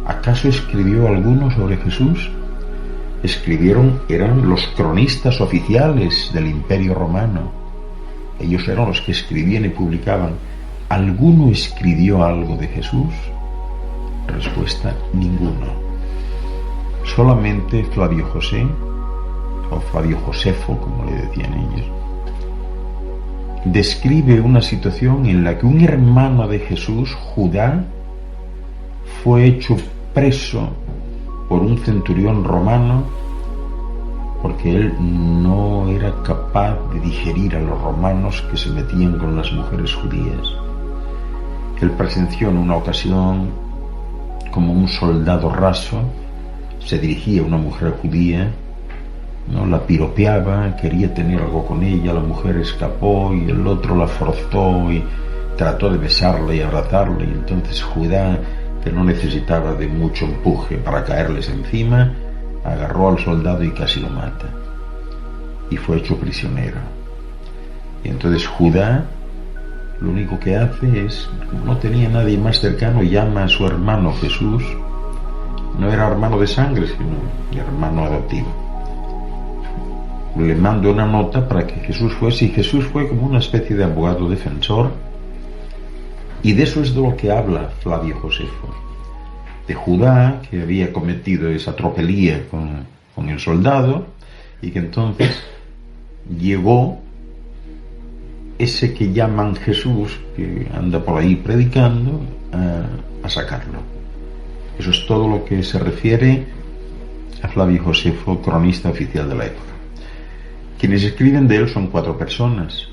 Speaker 1: ¿Acaso escribió alguno sobre Jesús? Eran los cronistas oficiales del Imperio Romano. Ellos eran los que escribían y publicaban. ¿Alguno escribió algo de Jesús? Respuesta: ninguno. Solamente Flavio José, o Flavio Josefo, como le decían ellos, describe una situación en la que un hermano de Jesús, Judá, fue hecho preso por un centurión romano porque él no era capaz de digerir a los romanos que se metían con las mujeres judías. Él presenció en una ocasión como un soldado raso se dirigía a una mujer judía, ¿no? La piropeaba, quería tener algo con ella, la mujer escapó y el otro la forzó y trató de besarla y abrazarla, y entonces Judá, que no necesitaba de mucho empuje para caerles encima, agarró al soldado y casi lo mata, y fue hecho prisionero. Y entonces Judá lo único que hace es, como no tenía nadie más cercano, llama a su hermano Jesús. No era hermano de sangre, sino hermano adoptivo. Le manda una nota para que Jesús fuese, y Jesús fue como una especie de abogado defensor. Y de eso es de lo que habla Flavio Josefo, de Judá, que había cometido esa tropelía con el soldado, y que entonces llegó ese que llaman Jesús, que anda por ahí predicando, a sacarlo. Eso es todo lo que se refiere a Flavio Josefo, cronista oficial de la época. Quienes escriben de él son 4 personas.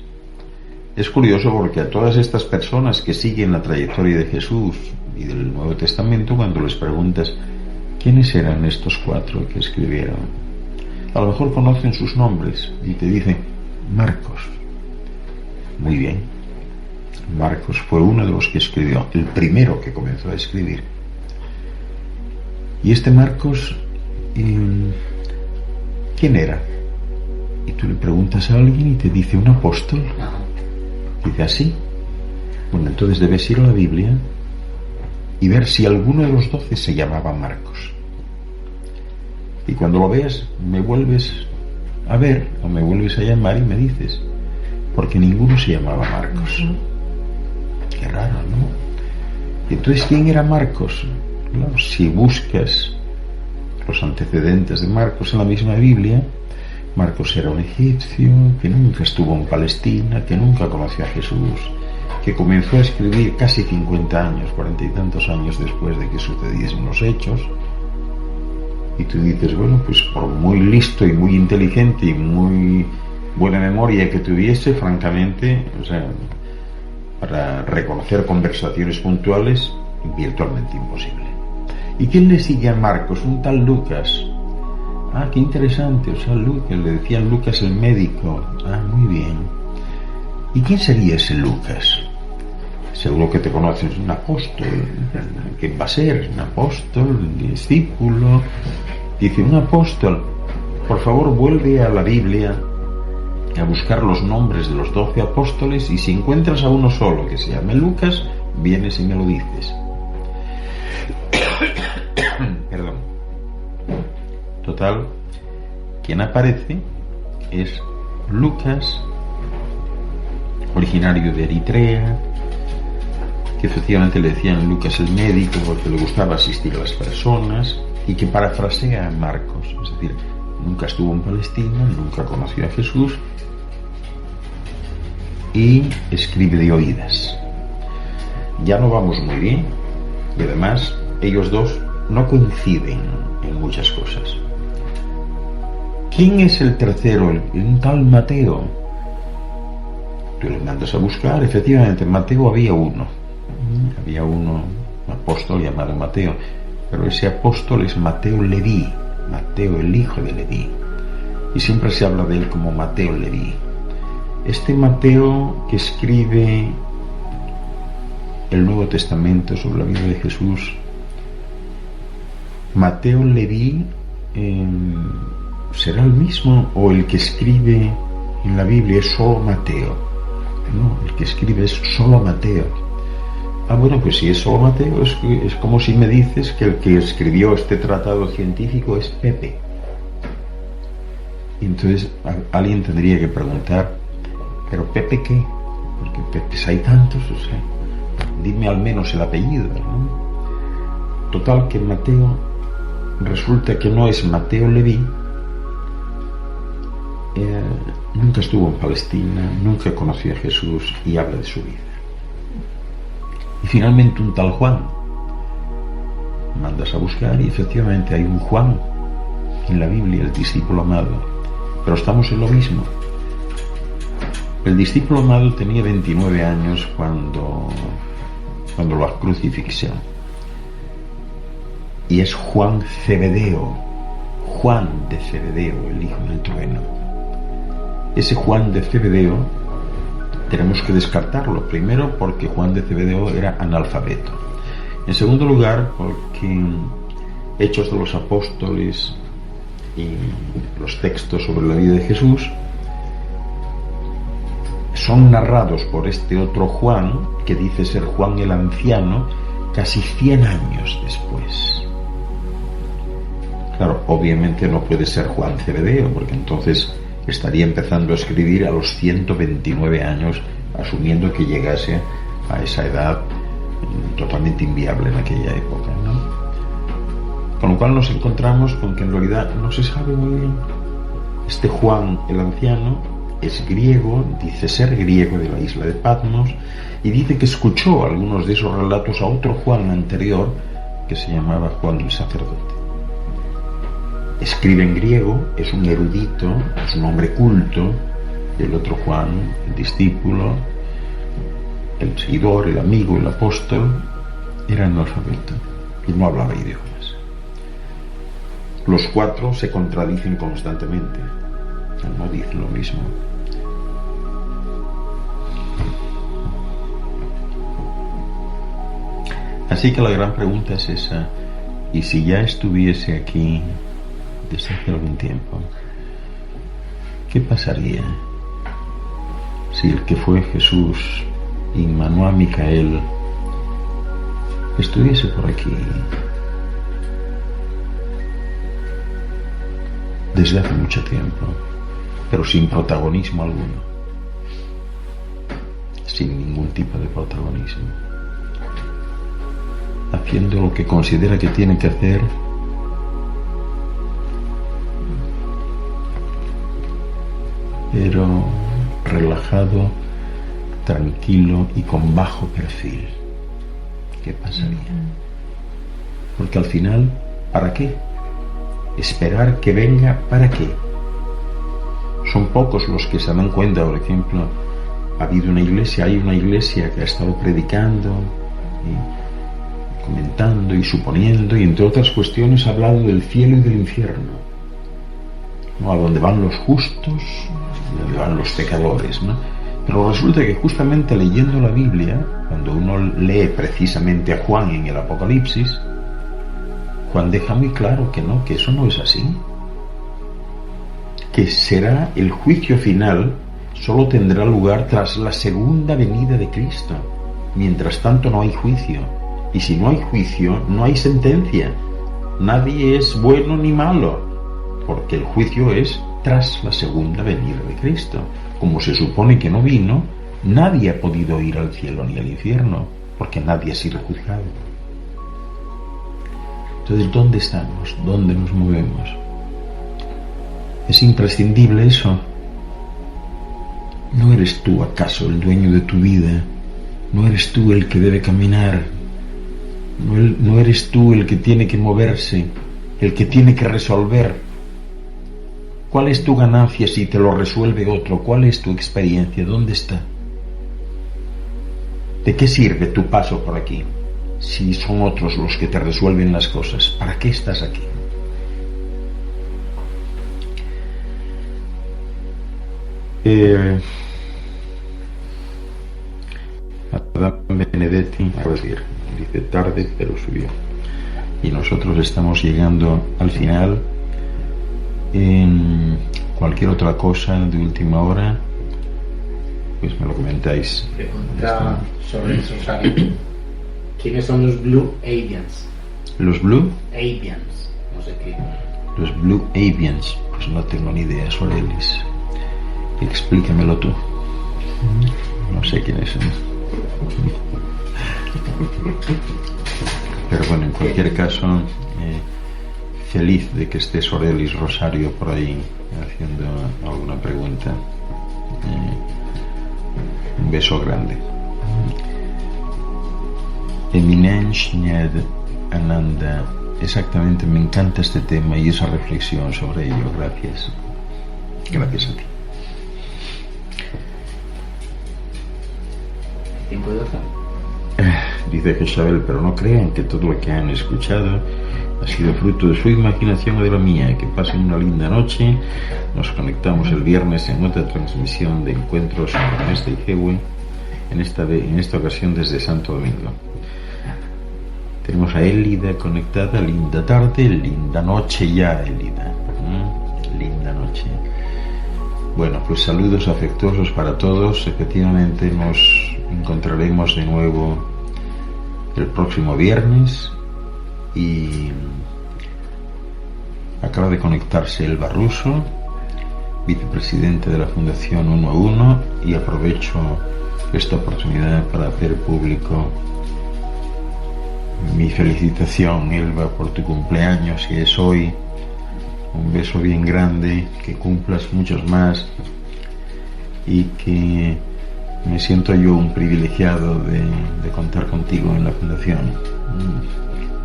Speaker 1: Es curioso porque a todas estas personas que siguen la trayectoria de Jesús y del Nuevo Testamento, cuando les preguntas quiénes eran estos 4 que escribieron, a lo mejor conocen sus nombres y te dicen Marcos. Muy bien, Marcos fue uno de los que escribió, el primero que comenzó a escribir. Y este Marcos, ¿quién era? Y tú le preguntas a alguien y te dice un apóstol. Dice así. Bueno, entonces debes ir a la Biblia y ver si alguno de los 12 se llamaba Marcos. Y cuando lo veas, me vuelves a ver o me vuelves a llamar y me dices, porque ninguno se llamaba Marcos. Qué raro, ¿no? Y entonces, ¿quién era Marcos? Claro, si buscas los antecedentes de Marcos en la misma Biblia, Marcos era un egipcio que nunca estuvo en Palestina, que nunca conoció a Jesús, que comenzó a escribir casi 50 años, 40 y tantos años después de que sucediesen los hechos. Y tú dices, bueno, pues por muy listo y muy inteligente y muy buena memoria que tuviese, francamente, o sea, para reconocer conversaciones puntuales, virtualmente imposible. ¿Y quién le sigue a Marcos? Un tal Lucas. Ah, qué interesante, o sea, Lucas, le decían Lucas el médico. Ah, muy bien. ¿Y quién sería ese Lucas? Seguro que te conoces, un apóstol. ¿Quién va a ser? Un apóstol, un discípulo. Dice, un apóstol. Por favor, vuelve a la Biblia a buscar los nombres de los 12 apóstoles, y si encuentras a uno solo que se llame Lucas, vienes y me lo dices. Perdón. Total, quien aparece es Lucas, originario de Eritrea, que efectivamente le decían Lucas el médico porque le gustaba asistir a las personas, y que parafrasea a Marcos, es decir, nunca estuvo en Palestina, nunca conoció a Jesús y escribe de oídas. Ya no vamos muy bien, y además ellos dos no coinciden en muchas cosas. ¿Quién es el tercero? Un tal Mateo. Tú le mandas a buscar, efectivamente, en Mateo había uno, un apóstol llamado Mateo, pero ese apóstol es Mateo Leví, Mateo el hijo de Leví, y siempre se habla de él como Mateo Leví. Este Mateo, que escribe el Nuevo Testamento sobre la vida de Jesús, Mateo Leví, ¿será el mismo o el que escribe en la Biblia es solo Mateo? No, el que escribe es solo Mateo. Bueno, pues si es solo Mateo, es como si me dices que el que escribió este tratado científico es Pepe. Y entonces alguien tendría que preguntar, ¿pero Pepe qué? Porque Pepes hay tantos, o sea, dime al menos el apellido, ¿no? Total, que Mateo resulta que no es Mateo Leví. Nunca estuvo en Palestina, nunca conoció a Jesús y habla de su vida. Y finalmente un tal Juan. Mandas a buscar y efectivamente hay un Juan en la Biblia, el discípulo amado. Pero estamos en lo mismo. El discípulo amado tenía 29 años cuando lo crucifixión. Y es Juan Zebedeo, Juan de Zebedeo, el hijo del trueno. Ese Juan de Zebedeo tenemos que descartarlo. Primero, porque Juan de Zebedeo era analfabeto. En segundo lugar, porque Hechos de los Apóstoles y los textos sobre la vida de Jesús son narrados por este otro Juan, que dice ser Juan el Anciano, casi 100 años después. Claro, obviamente no puede ser Juan Zebedeo, porque entonces estaría empezando a escribir a los 129 años, asumiendo que llegase a esa edad totalmente inviable en aquella época, ¿no? Con lo cual nos encontramos con que en realidad no se sabe muy bien. Este Juan el Anciano es griego, dice ser griego de la isla de Patmos, y dice que escuchó algunos de esos relatos a otro Juan anterior que se llamaba Juan el Sacerdote. Escribe en griego, es un erudito, es un hombre culto. El otro Juan, el discípulo, el seguidor, el amigo, el apóstol, era analfabeto y no hablaba idiomas. Los cuatro se contradicen constantemente, no dicen lo mismo. Así que la gran pregunta es esa: ¿y si ya estuviese aquí desde hace algún tiempo, qué pasaría si el que fue Jesús y mandó a Micael estuviese por aquí desde hace mucho tiempo, pero sin protagonismo alguno, sin ningún tipo de protagonismo, haciendo lo que considera que tiene que hacer, pero relajado, tranquilo y con bajo perfil? ¿Qué pasaría? Porque al final, ¿para qué? Esperar que venga, ¿para qué? Son pocos los que se dan cuenta. Por ejemplo, hay una iglesia que ha estado predicando y comentando y suponiendo, y entre otras cuestiones ha hablado del cielo y del infierno, ¿no? A dónde van los justos y a dónde van los pecadores, ¿no? Pero resulta que justamente leyendo la Biblia, cuando uno lee precisamente a Juan en el Apocalipsis, Juan deja muy claro que no, que eso no es así, que será el juicio final, solo tendrá lugar tras la segunda venida de Cristo. Mientras tanto no hay juicio, y si no hay juicio no hay sentencia. Nadie es bueno ni malo, porque el juicio es tras la segunda venida de Cristo. Como se supone que no vino, nadie ha podido ir al cielo ni al infierno, porque nadie ha sido juzgado. Entonces, ¿dónde estamos? ¿Dónde nos movemos? ¿Es imprescindible eso? ¿No eres tú acaso el dueño de tu vida? ¿No eres tú el que debe caminar? ¿No eres tú el que tiene que moverse? ¿El que tiene que resolver? ¿Cuál es tu ganancia si te lo resuelve otro? ¿Cuál es tu experiencia? ¿Dónde está? ¿De qué sirve tu paso por aquí si son otros los que te resuelven las cosas? ¿Para qué estás aquí? Benedetti, a decir, dice tarde pero subió. Y nosotros estamos llegando al final. En cualquier otra cosa de última hora, pues me lo comentáis.
Speaker 2: Pregunta sobre el rosario. ¿Quiénes son los Blue Avians?
Speaker 1: ¿Los Blue?
Speaker 2: Avians, no sé qué.
Speaker 1: Los Blue Avians, pues no tengo ni idea, Sorelis. Explícamelo tú. No sé quiénes son. Pero bueno, en cualquier caso, feliz de que esté Sorelis Rosario por ahí haciendo alguna pregunta. Un beso grande. Eminencia Ananda, exactamente, me encanta este tema y esa reflexión sobre ello. Gracias. Gracias a ti.
Speaker 2: ¿Tiempo de otra?
Speaker 1: Dice Jezabel, pero no crean que todo lo que han escuchado ha sido fruto de su imaginación o de la mía. Que pasen una linda noche. Nos conectamos el viernes en otra transmisión de Encuentros con Este y Jewe, en esta ocasión desde Santo Domingo. Tenemos a Elida conectada. Linda tarde, linda noche ya, Elida. Linda noche. Bueno, pues saludos afectuosos para todos. Efectivamente nos encontraremos de nuevo el próximo viernes. Y acaba de conectarse Elba Russo, vicepresidente de la Fundación 1 a 1, y aprovecho esta oportunidad para hacer público mi felicitación, Elba, por tu cumpleaños, que es hoy. Un beso bien grande, que cumplas muchos más y que me siento yo un privilegiado de contar contigo en la Fundación.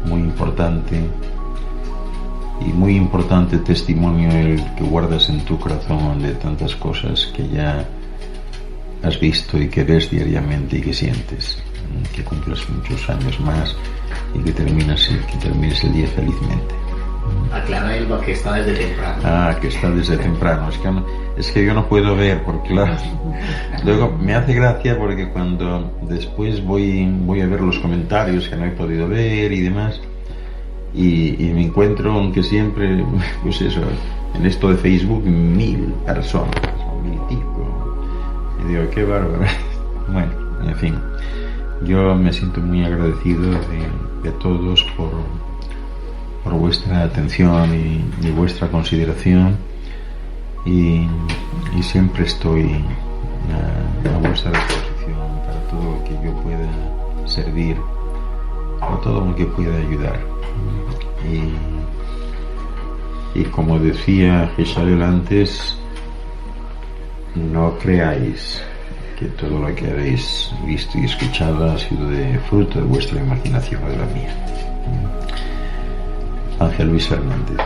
Speaker 1: Muy importante y muy importante testimonio el que guardas en tu corazón de tantas cosas que ya has visto y que ves diariamente y que sientes. Que cumplas muchos años más y que termines el día felizmente.
Speaker 2: Aclara Elba que está desde temprano.
Speaker 1: Que está desde temprano. Es que yo no puedo ver, porque claro, luego me hace gracia porque cuando después voy a ver los comentarios que no he podido ver y demás, y me encuentro, aunque siempre, pues eso, en esto de Facebook, 1000 personas, o 1000 y pico. Y digo, qué bárbaro. Bueno, en fin, yo me siento muy agradecido de todos por vuestra atención y vuestra consideración, y siempre estoy a vuestra disposición para todo lo que yo pueda servir, para todo lo que pueda ayudar. Y como decía Jezabel antes, no creáis que todo lo que habéis visto y escuchado ha sido de fruto de vuestra imaginación o de la mía. Ángel Luis Fernández,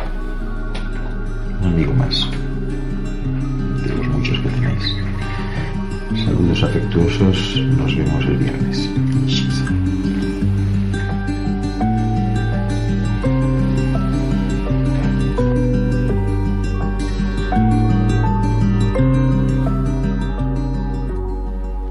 Speaker 1: un amigo más de los muchos que tenéis. Saludos afectuosos, nos vemos el viernes.